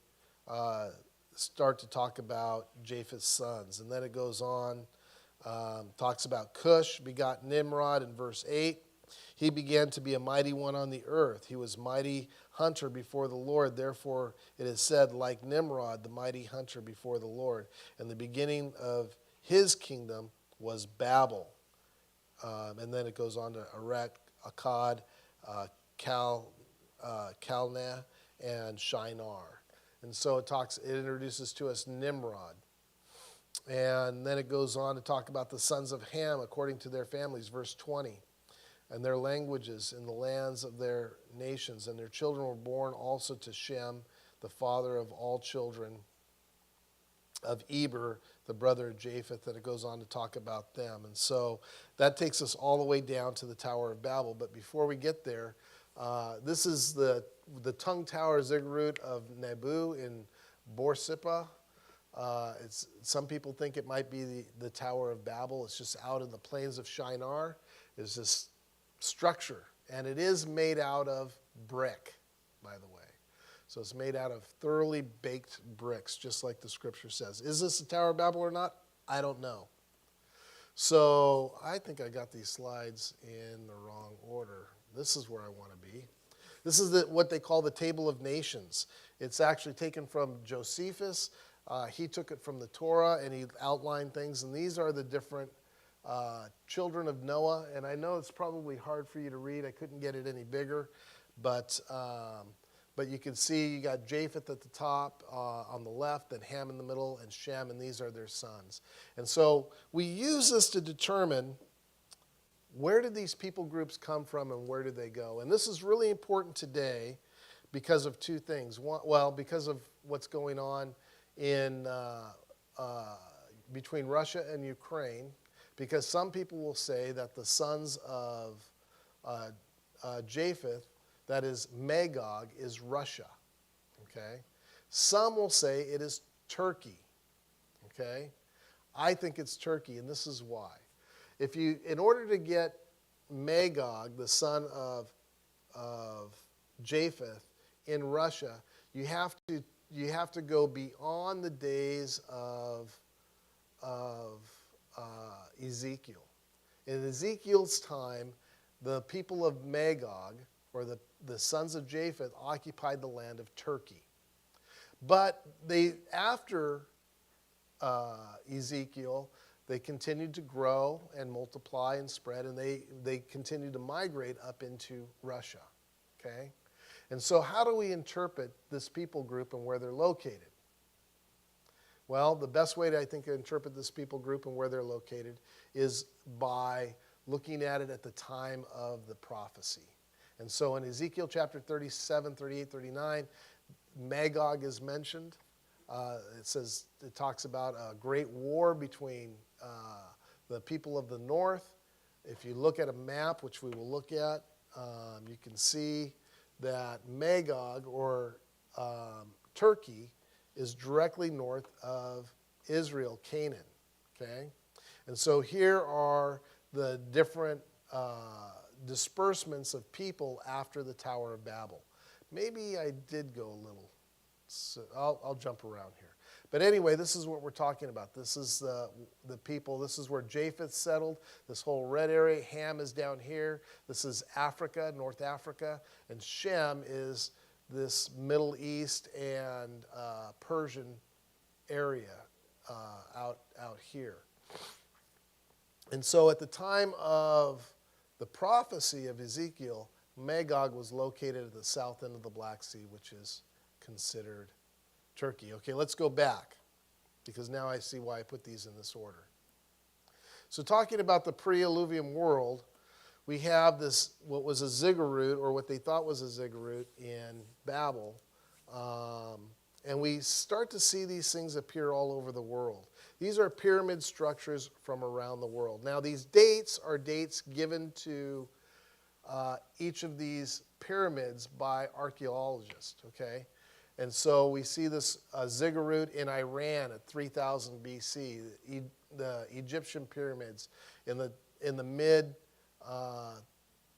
Speaker 1: start to talk about Japheth's sons. And then it goes on, talks about Cush begot Nimrod in verse 8. He began to be a mighty one on the earth. He was mighty hunter before the Lord. Therefore, it is said, like Nimrod, the mighty hunter before the Lord. And the beginning of his kingdom was Babel. And then it goes on to Erech, Akkad, Calneh, and Shinar. And so it introduces to us Nimrod. And then it goes on to talk about the sons of Ham according to their families, verse 20. And their languages in the lands of their nations. And their children were born also to Shem, the father of all children of Eber, the brother of Japheth. And it goes on to talk about them. And so that takes us all the way down to the Tower of Babel. But before we get there, this is the tongue tower ziggurat of Nabu in Borsippa. Some people think it might be the Tower of Babel. It's just out in the plains of Shinar. It's this structure, and it is made out of brick, by the way. So it's made out of thoroughly baked bricks, just like the scripture says. Is this the Tower of Babel or not? I don't know. So I think I got these slides in the wrong order. This is where I want to be. This is what they call the Table of Nations. It's actually taken from Josephus. He took it from the Torah, and he outlined things, and these are the different children of Noah. And I know it's probably hard for you to read. I couldn't get it any bigger. But you can see you got Japheth at the top on the left, then Ham in the middle, and Shem, and these are their sons. And so we use this to determine where did these people groups come from and where did they go. And this is really important today because of two things. One, because of what's going on in between Russia and Ukraine, because some people will say that the sons of Japheth, that is Magog, is Russia. Okay? Some will say it is Turkey. Okay? I think it's Turkey, and this is why. In order to get Magog, the son of Japheth, in Russia, you have to go beyond the days of Ezekiel. In Ezekiel's time, the people of Magog, or the sons of Japheth, occupied the land of Turkey. But after Ezekiel, they continued to grow and multiply and spread, and they continued to migrate up into Russia. Okay? And so how do we interpret this people group and where they're located? Well, the best way I think to interpret this people group and where they're located is by looking at it at the time of the prophecy. And so in Ezekiel chapter 37, 38, 39, Magog is mentioned. It talks about a great war between the people of the north. If you look at a map, which we will look at, you can see that Magog, or Turkey, is directly north of Israel, Canaan. Okay? And so here are the different disbursements of people after the Tower of Babel. Maybe I did go a little, so I'll jump around here. But anyway, this is what we're talking about. This is the people. This is where Japheth settled, this whole red area. Ham is down here. This is Africa, North Africa. And Shem is this Middle East and Persian area out here. And so at the time of the prophecy of Ezekiel, Magog was located at the south end of the Black Sea, which is considered Turkey. Okay, let's go back, because now I see why I put these in this order. So talking about the pre-Alluvium world, we have this, what was a ziggurat, or what they thought was a ziggurat in Babel. And we start to see these things appear all over the world. These are pyramid structures from around the world. Now, these dates are dates given to each of these pyramids by archaeologists, okay? And so we see this ziggurat in Iran at 3000 BC, the Egyptian pyramids in the mid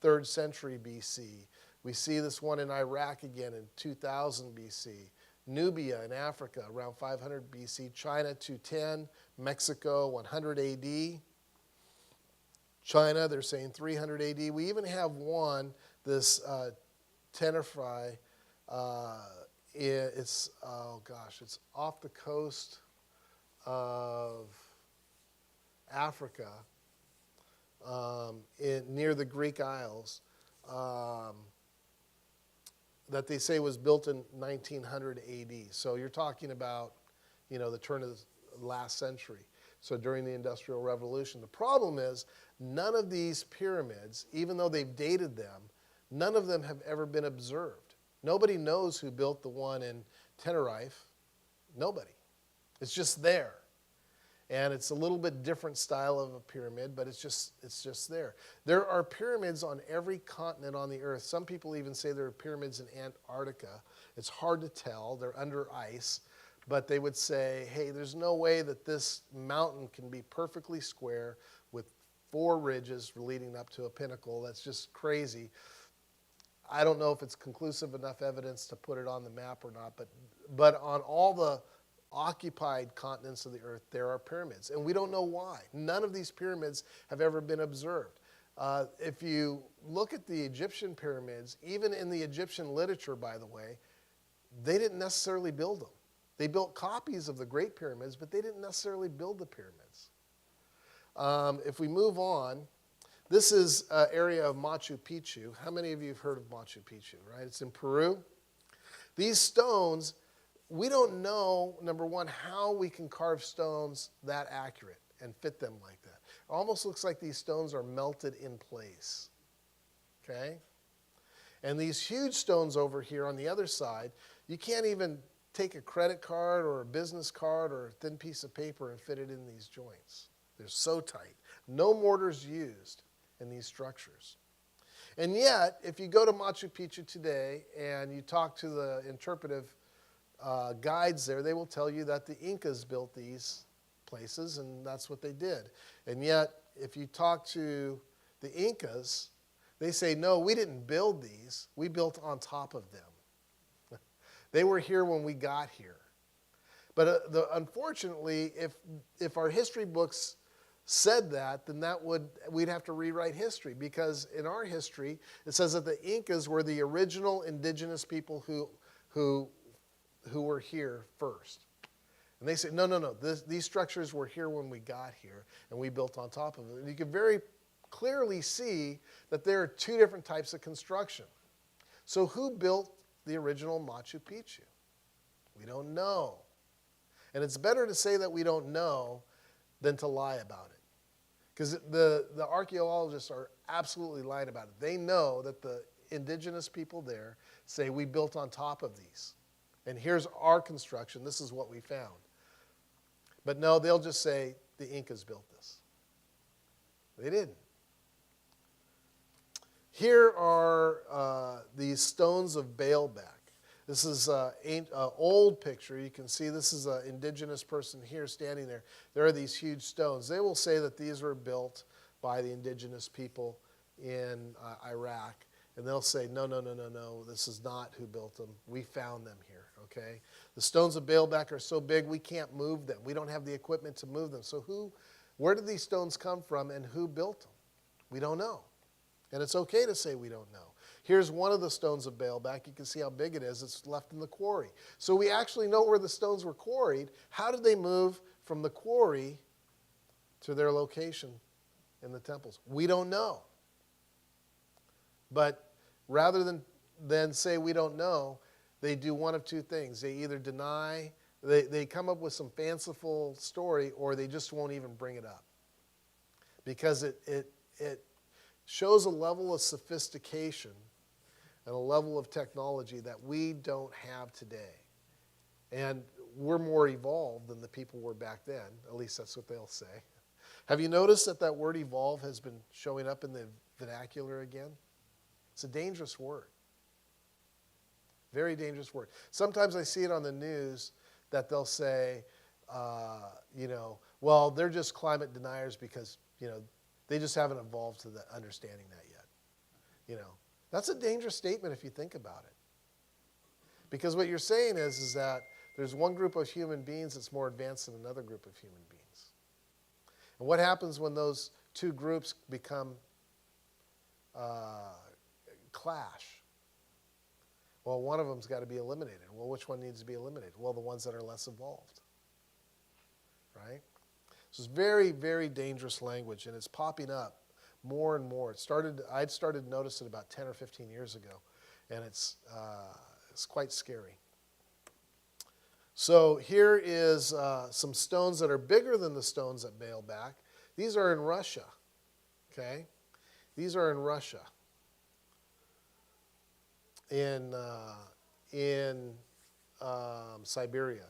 Speaker 1: 3rd century BC. We see this one in Iraq again in 2000 BC. Nubia in Africa around 500 BC. China 210. Mexico 100 AD. China, they're saying 300 AD. We even have one, this Tenerife. It's off the coast of Africa, near the Greek Isles, that they say was built in 1900 AD. So you're talking about, the turn of the last century. So during the Industrial Revolution. The problem is none of these pyramids, even though they've dated them, none of them have ever been observed. Nobody knows who built the one in Tenerife. Nobody. It's just there. And it's a little bit different style of a pyramid, but it's just there. There are pyramids on every continent on the earth. Some people even say there are pyramids in Antarctica. It's hard to tell. They're under ice. But they would say, hey, there's no way that this mountain can be perfectly square with 4 ridges leading up to a pinnacle. That's just crazy. I don't know if it's conclusive enough evidence to put it on the map or not, but on all the occupied continents of the earth, there are pyramids. And we don't know why. None of these pyramids have ever been observed. If you look at the Egyptian pyramids, even in the Egyptian literature, by the way, they didn't necessarily build them. They built copies of the Great Pyramids, but they didn't necessarily build the pyramids. If we move on, this is an area of Machu Picchu. How many of you have heard of Machu Picchu, right? It's in Peru. These stones, we don't know, number one, how we can carve stones that accurate and fit them like that. It almost looks like these stones are melted in place, okay? And these huge stones over here on the other side, you can't even take a credit card or a business card or a thin piece of paper and fit it in these joints. They're so tight. No mortars used in these structures. And yet, if you go to Machu Picchu today and you talk to the interpretive guides there, they will tell you that the Incas built these places, and that's what they did. And yet, if you talk to the Incas, they say, no, we didn't build these. We built on top of them. They were here when we got here. But unfortunately, if our history books said that, then we'd have to rewrite history, because in our history it says that the Incas were the original indigenous people who were here first. And they say, no, these structures were here when we got here, and we built on top of it. And you can very clearly see that there are 2 different types of construction. So who built the original Machu Picchu? We don't know. And it's better to say that we don't know than to lie about it. Because the archaeologists are absolutely lying about it. They know that the indigenous people there say, we built on top of these. And here's our construction. This is what we found. But no, they'll just say, the Incas built this. They didn't. Here are these stones of Baalbek. This is an old picture. You can see this is an indigenous person here standing there. There are these huge stones. They will say that these were built by the indigenous people in Iraq. And they'll say, no, this is not who built them. We found them here, okay? The stones of Baalbek are so big we can't move them. We don't have the equipment to move them. So where did these stones come from and who built them? We don't know. And it's okay to say we don't know. Here's one of the stones of Baalbek. You can see how big it is. It's left in the quarry. So we actually know where the stones were quarried. How did they move from the quarry to their location in the temples? We don't know. But rather than say we don't know, they do one of two things. They either deny, they come up with some fanciful story, or they just won't even bring it up. Because it shows a level of sophistication and a level of technology that we don't have today. And we're more evolved than the people were back then. At least that's what they'll say. Have you noticed that word evolve has been showing up in the vernacular again? It's a dangerous word. Very dangerous word. Sometimes I see it on the news that they'll say, well, they're just climate deniers because, they just haven't evolved to the understanding that yet. That's a dangerous statement if you think about it. Because what you're saying is that there's one group of human beings that's more advanced than another group of human beings. And what happens when those two groups become clash? Well, one of them's got to be eliminated. Well, which one needs to be eliminated? Well, the ones that are less evolved. Right? So it's very, very dangerous language, and it's popping up more and more. I'd started to notice it about 10 or 15 years ago, and it's quite scary. So here is some stones that are bigger than the stones at Baalbek. These are in Russia, okay? These are in Russia, in Siberia.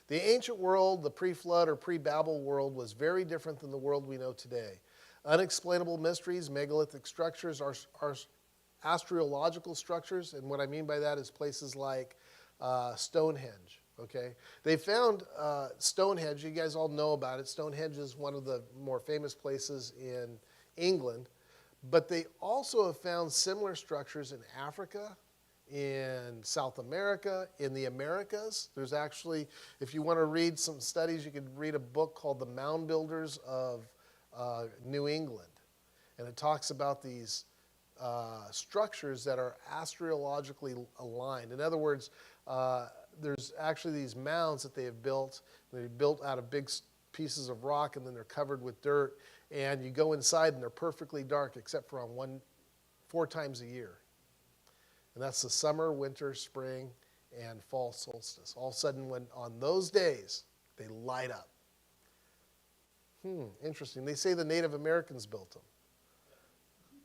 Speaker 1: The ancient world, the pre-flood or pre-Babel world, was very different than the world we know today. Unexplainable mysteries, megalithic structures, are astrological structures, and what I mean by that is places like Stonehenge. Okay, they found Stonehenge. You guys all know about it. Stonehenge is one of the more famous places in England, but they also have found similar structures in Africa, in South America, in the Americas. There's actually, if you want to read some studies, you could read a book called The Mound Builders of New England. And it talks about these structures that are astrologically aligned. In other words, there's actually these mounds that they have built. They're built out of big pieces of rock, and then they're covered with dirt. And you go inside, and they're perfectly dark except for on 4 times a year. And that's the summer, winter, spring, and fall solstice. All of a sudden, on those days, they light up. Interesting. They say the Native Americans built them.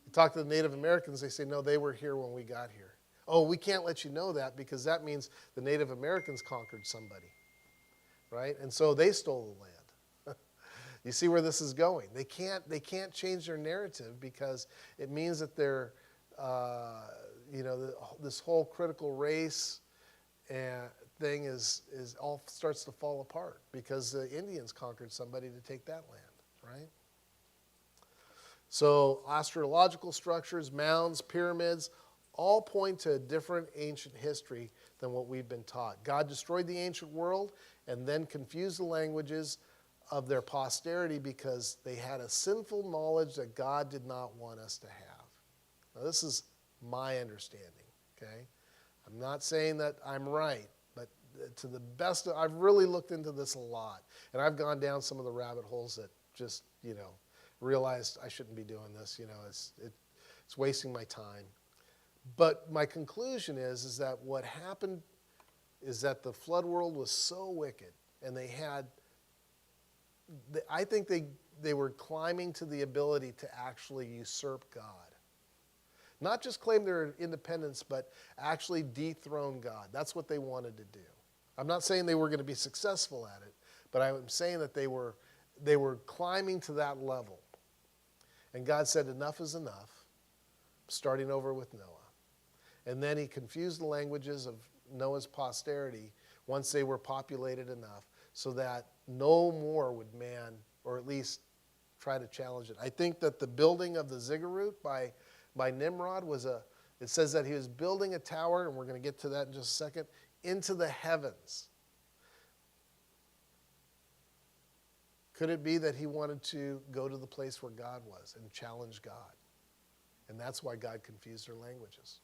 Speaker 1: You talk to the Native Americans, they say, no, they were here when we got here. Oh, we can't let you know that because that means the Native Americans conquered somebody, right? And so they stole the land. You see where this is going. They can't change their narrative because it means that they're, this whole critical race thing is all starts to fall apart because the Indians conquered somebody to take that land, right? So astrological structures, mounds, pyramids, all point to a different ancient history than what we've been taught. God destroyed the ancient world and then confused the languages of their posterity because they had a sinful knowledge that God did not want us to have. Now, this is my understanding, okay? I'm not saying that I'm right, but to the best I've really looked into this a lot, and I've gone down some of the rabbit holes that just, realized I shouldn't be doing this, it's wasting my time. But my conclusion is that what happened is that the flood world was so wicked, and I think they were climbing to the ability to actually usurp God. Not just claim their independence, but actually dethrone God. That's what they wanted to do. I'm not saying they were going to be successful at it, but I'm saying that they were climbing to that level. And God said, enough is enough, starting over with Noah. And then he confused the languages of Noah's posterity once they were populated enough so that no more would man, or at least try to challenge it. I think that the building of the ziggurat by Nimrod it says that he was building a tower, and we're going to get to that in just a second, into the heavens. Could it be that he wanted to go to the place where God was and challenge God? And that's why God confused their languages.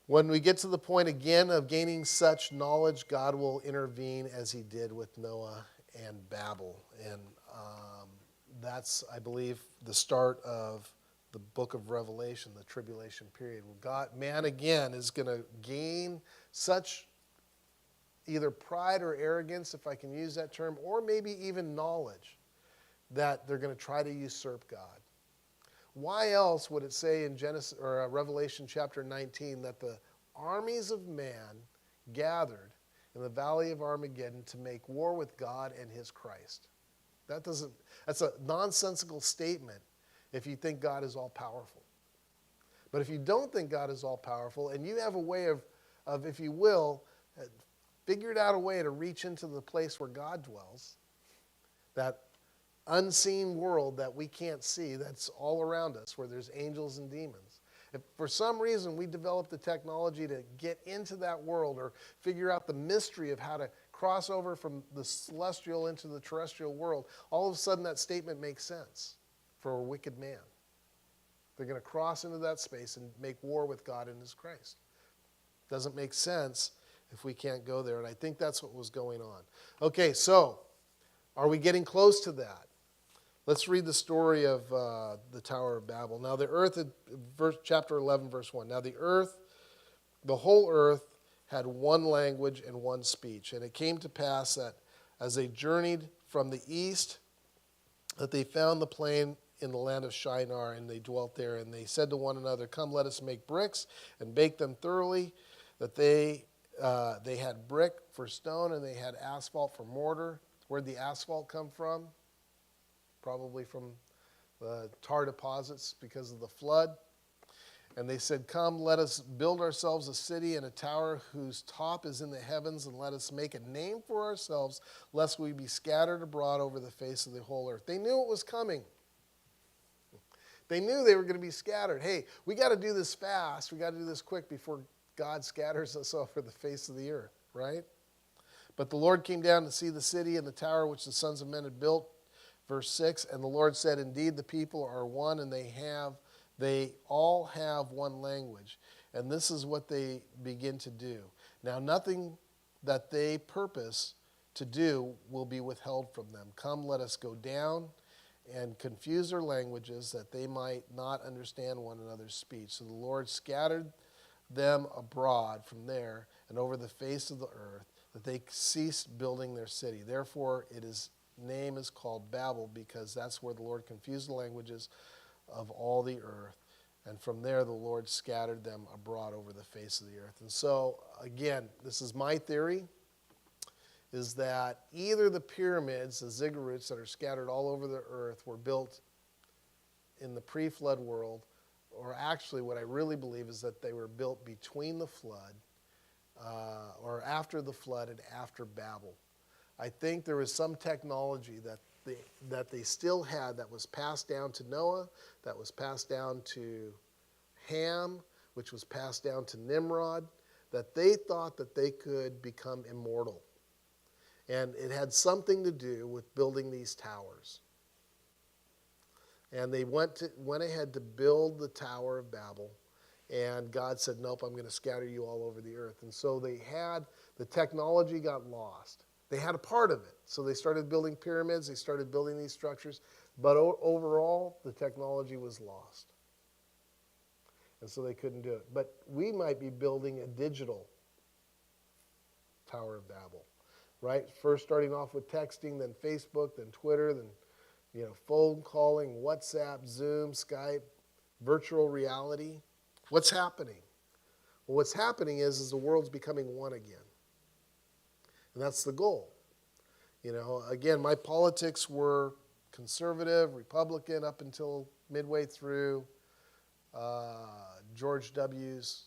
Speaker 1: When we get to the point again of gaining such knowledge, God will intervene as he did with Noah and Babel. And that's, I believe, the start of the book of Revelation, the tribulation period. Man again is going to gain such either pride or arrogance, if I can use that term, or maybe even knowledge, that they're going to try to usurp God. Why else would it say in Revelation chapter 19 that the armies of man gathered in the valley of Armageddon to make war with God and his Christ? That's a nonsensical statement if you think God is all powerful. But if you don't think God is all powerful and you have a way of if you will, figured out a way to reach into the place where God dwells, that unseen world that we can't see, that's all around us, where there's angels and demons. If for some reason we develop the technology to get into that world or figure out the mystery of how to cross over from the celestial into the terrestrial world, all of a sudden that statement makes sense for a wicked man. They're going to cross into that space and make war with God and his Christ. Doesn't make sense if we can't go there, and I think that's what was going on. Okay, so are we getting close to that? Let's read the story of the Tower of Babel. Now the earth, chapter 11, verse 1. Now the whole earth had one language and one speech. And it came to pass that as they journeyed from the east, that they found the plain in the land of Shinar, and they dwelt there. And they said to one another, come, let us make bricks and bake them thoroughly. That they had brick for stone and they had asphalt for mortar. Where'd the asphalt come from? Probably from the tar deposits because of the flood. And they said, come, let us build ourselves a city and a tower whose top is in the heavens, and let us make a name for ourselves, lest we be scattered abroad over the face of the whole earth. They knew it was coming. They knew they were going to be scattered. Hey, we got to do this fast. We got to do this quick before God scatters us over the face of the earth, right? But the Lord came down to see the city and the tower which the sons of men had built. Verse 6, and the Lord said, indeed the people are one, and they all have one language. And this is what they begin to do. Now nothing that they purpose to do will be withheld from them. Come, let us go down and confuse their languages, that they might not understand one another's speech. So the Lord scattered them abroad from there and over the face of the earth, that they ceased building their city. Therefore its name is called Babel, because that's where the Lord confused the languages of all the earth. And from there the Lord scattered them abroad over the face of the earth. And so, again, this is my theory, is that either the pyramids, the ziggurats that are scattered all over the earth, were built in the pre-flood world, or actually what I really believe is that they were built between the flood, or after the flood and after Babel. I think there was some technology that they still had that was passed down to Noah, that was passed down to Ham, which was passed down to Nimrod, that they thought that they could become immortal. And it had something to do with building these towers. And they went ahead to build the Tower of Babel, and God said, nope, I'm going to scatter you all over the earth. And so the technology got lost. They had a part of it. So they started building pyramids, they started building these structures, but overall, the technology was lost. And so they couldn't do it. But we might be building a digital Tower of Babel, right? First starting off with texting, then Facebook, then Twitter, then phone calling, WhatsApp, Zoom, Skype, virtual reality. What's happening? Well, what's happening is the world's becoming one again. And that's the goal. You know, again, my politics were conservative, Republican up until midway through George W.'s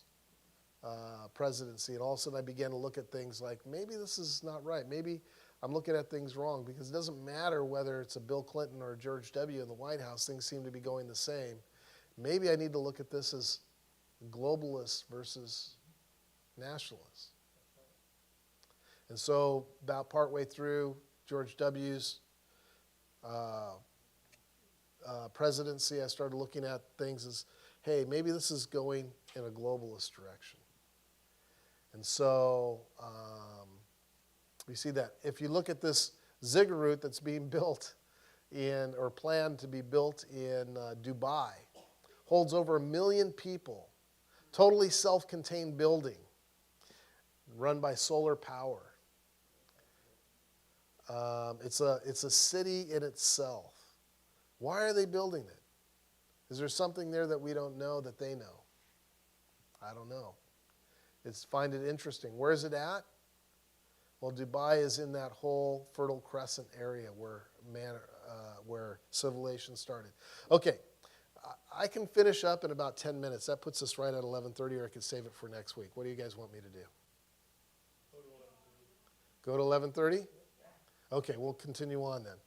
Speaker 1: presidency. And all of a sudden I began to look at things like, maybe this is not right. Maybe I'm looking at things wrong, because it doesn't matter whether it's a Bill Clinton or a George W. in the White House. Things seem to be going the same. Maybe I need to look at this as globalists versus nationalists. And so about partway through George W.'s presidency, I started looking at things as, hey, maybe this is going in a globalist direction. And so we see that. If you look at this ziggurat that's being built in, or planned to be built in Dubai, holds over 1 million people, totally self-contained building, run by solar power. It's a city in itself. Why are they building it? Is there something there that we don't know that they know? I don't know. Find it interesting. Where is it at? Well, Dubai is in that whole Fertile Crescent area where civilization started. Okay, I can finish up in about 10 minutes. That puts us right at 11:30, or I could save it for next week. What do you guys want me to do? Go to 11:30? Okay, we'll continue on then.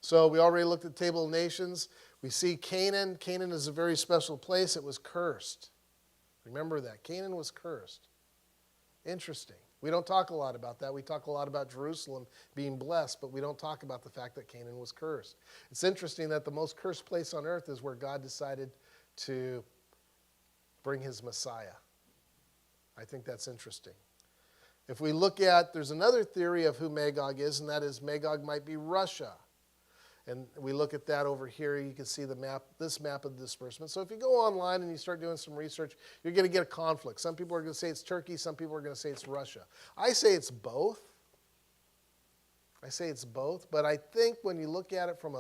Speaker 1: So we already looked at the Table of Nations. We see Canaan. Canaan is a very special place. It was cursed. Remember that. Canaan was cursed. Interesting. We don't talk a lot about that. We talk a lot about Jerusalem being blessed, but we don't talk about the fact that Canaan was cursed. It's interesting that the most cursed place on earth is where God decided to bring his Messiah. I think that's interesting. If we look at, there's another theory of who Magog is, and that is Magog might be Russia. And we look at that over here. You can see the map, this map of the disbursement. So if you go online and you start doing some research, you're going to get a conflict. Some people are going to say it's Turkey. Some people are going to say it's Russia. I say it's both. But I think when you look at it from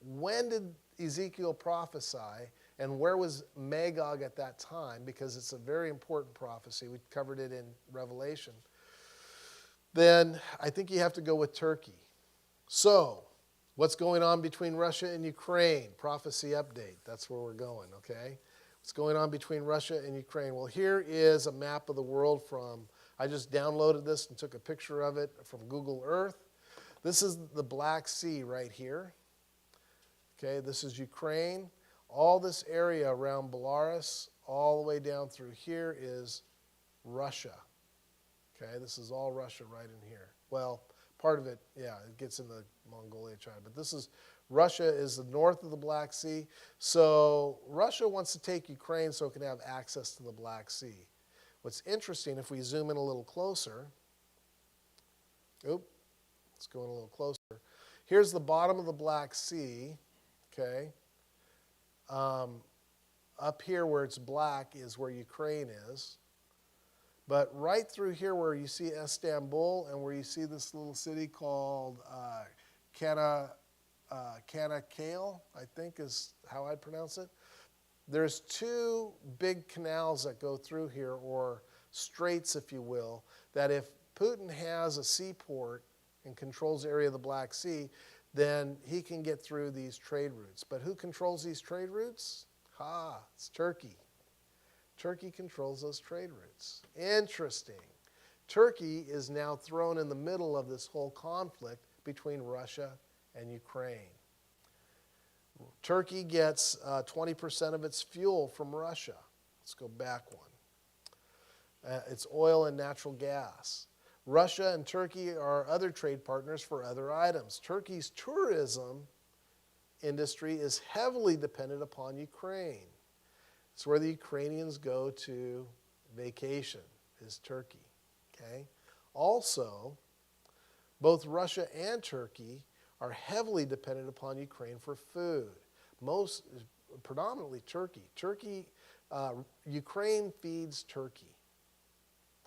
Speaker 1: when did Ezekiel prophesy and where was Magog at that time, because it's a very important prophecy. We covered it in Revelation. Then I think you have to go with Turkey. So what's going on between Russia and Ukraine? Prophecy update. That's where we're going, okay? What's going on between Russia and Ukraine? Well, here is a map of the world I just downloaded this and took a picture of it from Google Earth. This is the Black Sea right here. Okay, this is Ukraine. All this area around Belarus, all the way down through here is Russia. Okay, this is all Russia right in here. Well, part of it, yeah, it gets in the Mongolia tribe. But Russia is the north of the Black Sea. So Russia wants to take Ukraine so it can have access to the Black Sea. What's interesting, if we zoom in a little closer, let's go in a little closer. Here's the bottom of the Black Sea, okay? Up here where it's black is where Ukraine is. But right through here where you see Istanbul and where you see this little city called Çanakkale, I think is how I'd pronounce it. There's two big canals that go through here, or straits, if you will, that if Putin has a seaport and controls the area of the Black Sea, then he can get through these trade routes. But who controls these trade routes? It's Turkey. Turkey controls those trade routes. Interesting. Turkey is now thrown in the middle of this whole conflict between Russia and Ukraine. Turkey gets 20% of its fuel from Russia. Let's go back one. It's oil and natural gas. Russia and Turkey are other trade partners for other items. Turkey's tourism industry is heavily dependent upon Ukraine. It's where the Ukrainians go to vacation, is Turkey. Okay? Also, both Russia and Turkey are heavily dependent upon Ukraine for food. Predominantly Turkey. Ukraine feeds Turkey.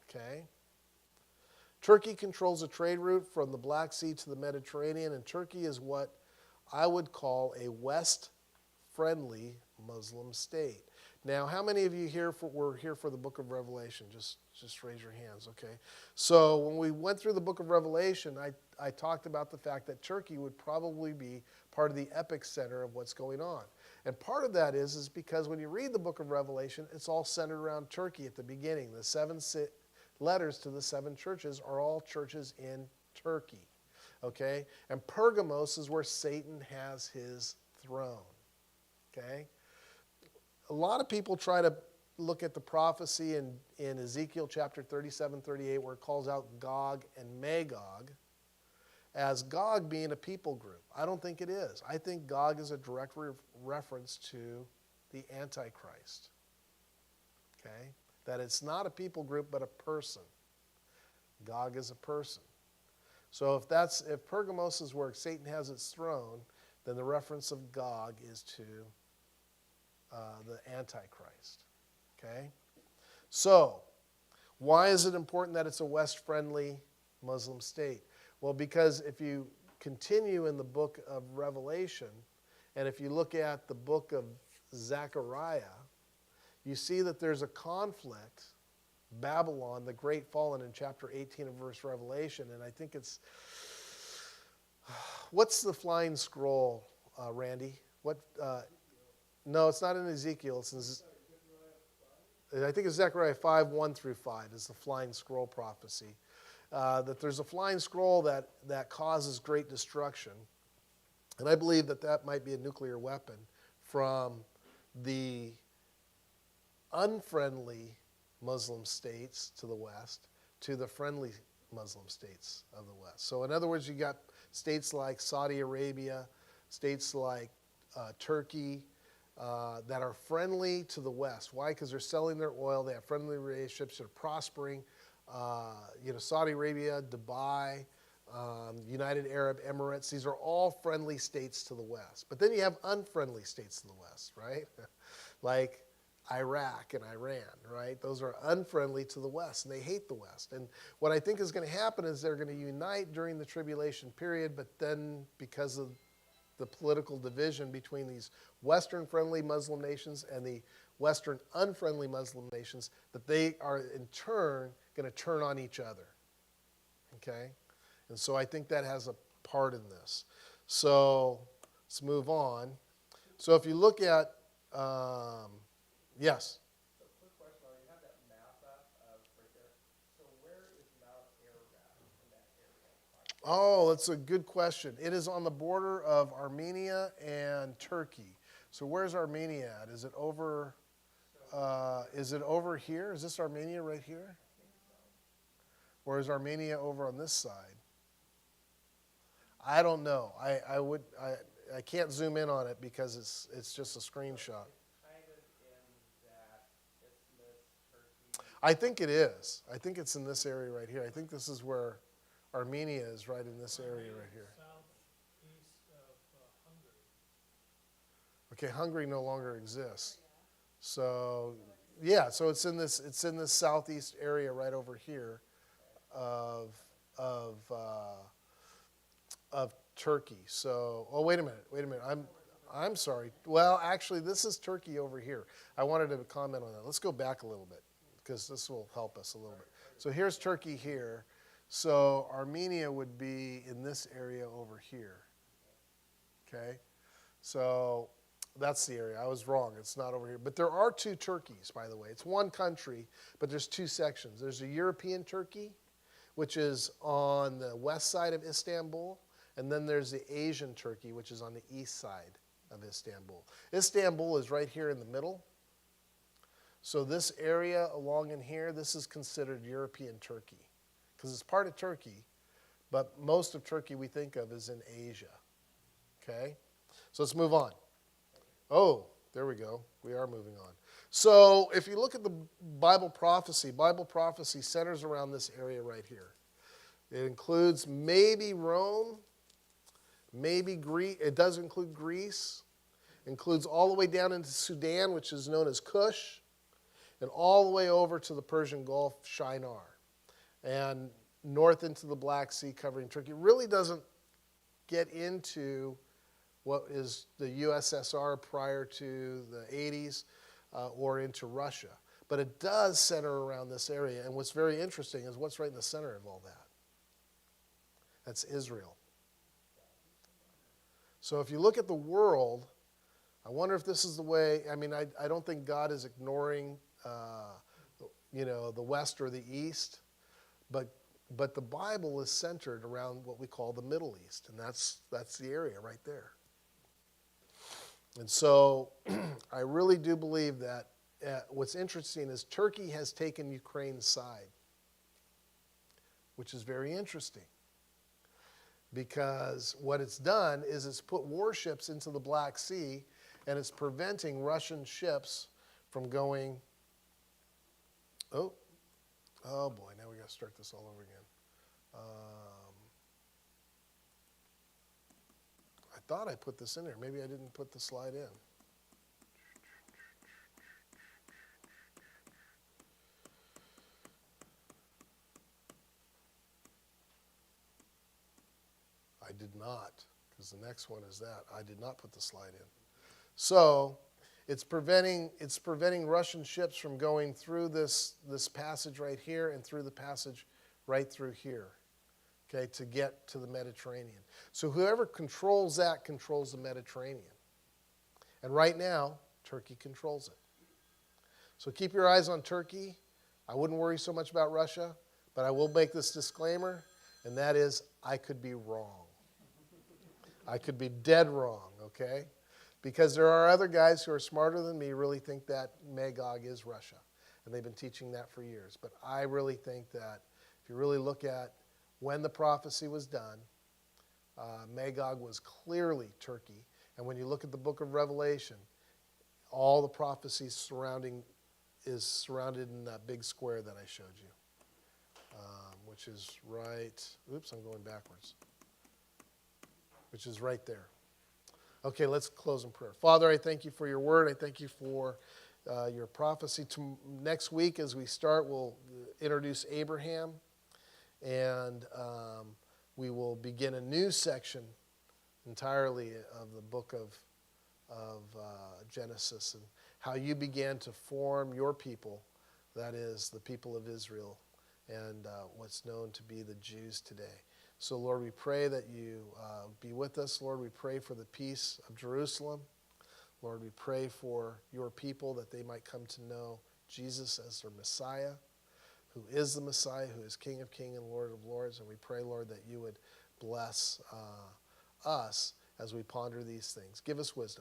Speaker 1: Okay? Turkey controls a trade route from the Black Sea to the Mediterranean, and Turkey is what I would call a West-friendly Muslim state. Now, how many of you were here for the book of Revelation? Just raise your hands, okay? So when we went through the book of Revelation, I talked about the fact that Turkey would probably be part of the epicenter of what's going on. And part of that is because when you read the book of Revelation, it's all centered around Turkey at the beginning. The seven letters to the seven churches are all churches in Turkey, okay? And Pergamos is where Satan has his throne, okay? A lot of people try to look at the prophecy in Ezekiel chapter 37, 38, where it calls out Gog and Magog as Gog being a people group. I don't think it is. I think Gog is a direct reference to the Antichrist, okay? That it's not a people group but a person. Gog is a person. So if Pergamos is where Satan has its throne, then the reference of Gog is to the Antichrist, okay? So, why is it important that it's a West-friendly Muslim state? Well, because if you continue in the book of Revelation, and if you look at the book of Zechariah, you see that there's a conflict, Babylon, the great fallen, in chapter 18 of verse Revelation, and I think it's, what's the flying scroll, Randy? No, it's not in Ezekiel. I think it's Zechariah 5, 1 through 5 is the flying scroll prophecy. That there's a flying scroll that causes great destruction. And I believe that might be a nuclear weapon from the unfriendly Muslim states to the west to the friendly Muslim states of the west. So in other words, you got states like Saudi Arabia, states like Turkey, that are friendly to the West. Why? Because they're selling their oil. They have friendly relationships. They're prospering. Saudi Arabia, Dubai, United Arab Emirates. These are all friendly states to the West. But then you have unfriendly states to the West, right? Like Iraq and Iran, right? Those are unfriendly to the West, and they hate the West. And what I think is going to happen is they're going to unite during the tribulation period, but then because of the political division between these Western-friendly Muslim nations and the Western unfriendly Muslim nations, that they are in turn going to turn on each other, okay? And so I think that has a part in this. So let's move on. So if you look at, yes?
Speaker 3: So quick question, you have that map up right there. So where is Mount Ararat in that area?
Speaker 1: Oh, that's a good question. It is on the border of Armenia and Turkey. So where's Armenia at? Is it over here? Is this Armenia right here? Or is Armenia over on this side? I don't know. I can't zoom in on it because it's just a screenshot.
Speaker 3: Kind of in that isthmus, Turkey.
Speaker 1: I think it is. I think it's in this area right here. I think this is where Armenia is, right in this area right here.
Speaker 4: Southeast of Hungary.
Speaker 1: Okay, Hungary no longer exists. So yeah, so it's in this southeast area right over here of Turkey. So wait a minute. I'm sorry. Well, actually, this is Turkey over here. I wanted to comment on that. Let's go back a little bit because this will help us a little bit. So here's Turkey here. So Armenia would be in this area over here. Okay? So that's the area. I was wrong. It's not over here. But there are two Turkeys, by the way. It's one country, but there's two sections. There's a European Turkey, which is on the west side of Istanbul, and then there's the Asian Turkey, which is on the east side of Istanbul. Istanbul is right here in the middle. So this area along in here, this is considered European Turkey because it's part of Turkey, but most of Turkey we think of is in Asia. Okay? So let's move on. Oh, there we go. We are moving on. So if you look at the Bible prophecy centers around this area right here. It includes maybe Rome, maybe Greece. It does include Greece. It includes all the way down into Sudan, which is known as Cush, and all the way over to the Persian Gulf, Shinar, and north into the Black Sea covering Turkey. It really doesn't get into what is the USSR prior to the 80s, or into Russia. But it does center around this area. And what's very interesting is what's right in the center of all that. That's Israel. So if you look at the world, I wonder if this is the way. I mean, I don't think God is ignoring, the West or the East, but the Bible is centered around what we call the Middle East, and that's the area right there. And so I really do believe that what's interesting is Turkey has taken Ukraine's side, which is very interesting. Because what it's done is it's put warships into the Black Sea, and it's preventing Russian ships from going. Oh boy, now we got to start this all over again. I thought I put this in there. Maybe I didn't put the slide in. I did not, because the next one is that. I did not put the slide in. So it's preventing Russian ships from going through this passage right here and through the passage right through here, okay, to get to the Mediterranean. So whoever controls that controls the Mediterranean. And right now, Turkey controls it. So keep your eyes on Turkey. I wouldn't worry so much about Russia, but I will make this disclaimer, and that is I could be wrong. I could be dead wrong, okay? Because there are other guys who are smarter than me who really think that Magog is Russia. And they've been teaching that for years. But I really think that if you really look at when the prophecy was done, Magog was clearly Turkey. And when you look at the book of Revelation, all the prophecies is surrounded in that big square that I showed you, which is right, oops, I'm going backwards, which is right there. Okay, let's close in prayer. Father, I thank you for your word. I thank you for your prophecy. Next week, as we start, we'll introduce Abraham, and we will begin a new section entirely of the book of Genesis and how you began to form your people, that is, the people of Israel, and what's known to be the Jews today. So, Lord, we pray that you be with us. Lord, we pray for the peace of Jerusalem. Lord, we pray for your people that they might come to know Jesus as their Messiah, who is the Messiah, who is King of Kings and Lord of Lords. And we pray, Lord, that you would bless us as we ponder these things. Give us wisdom.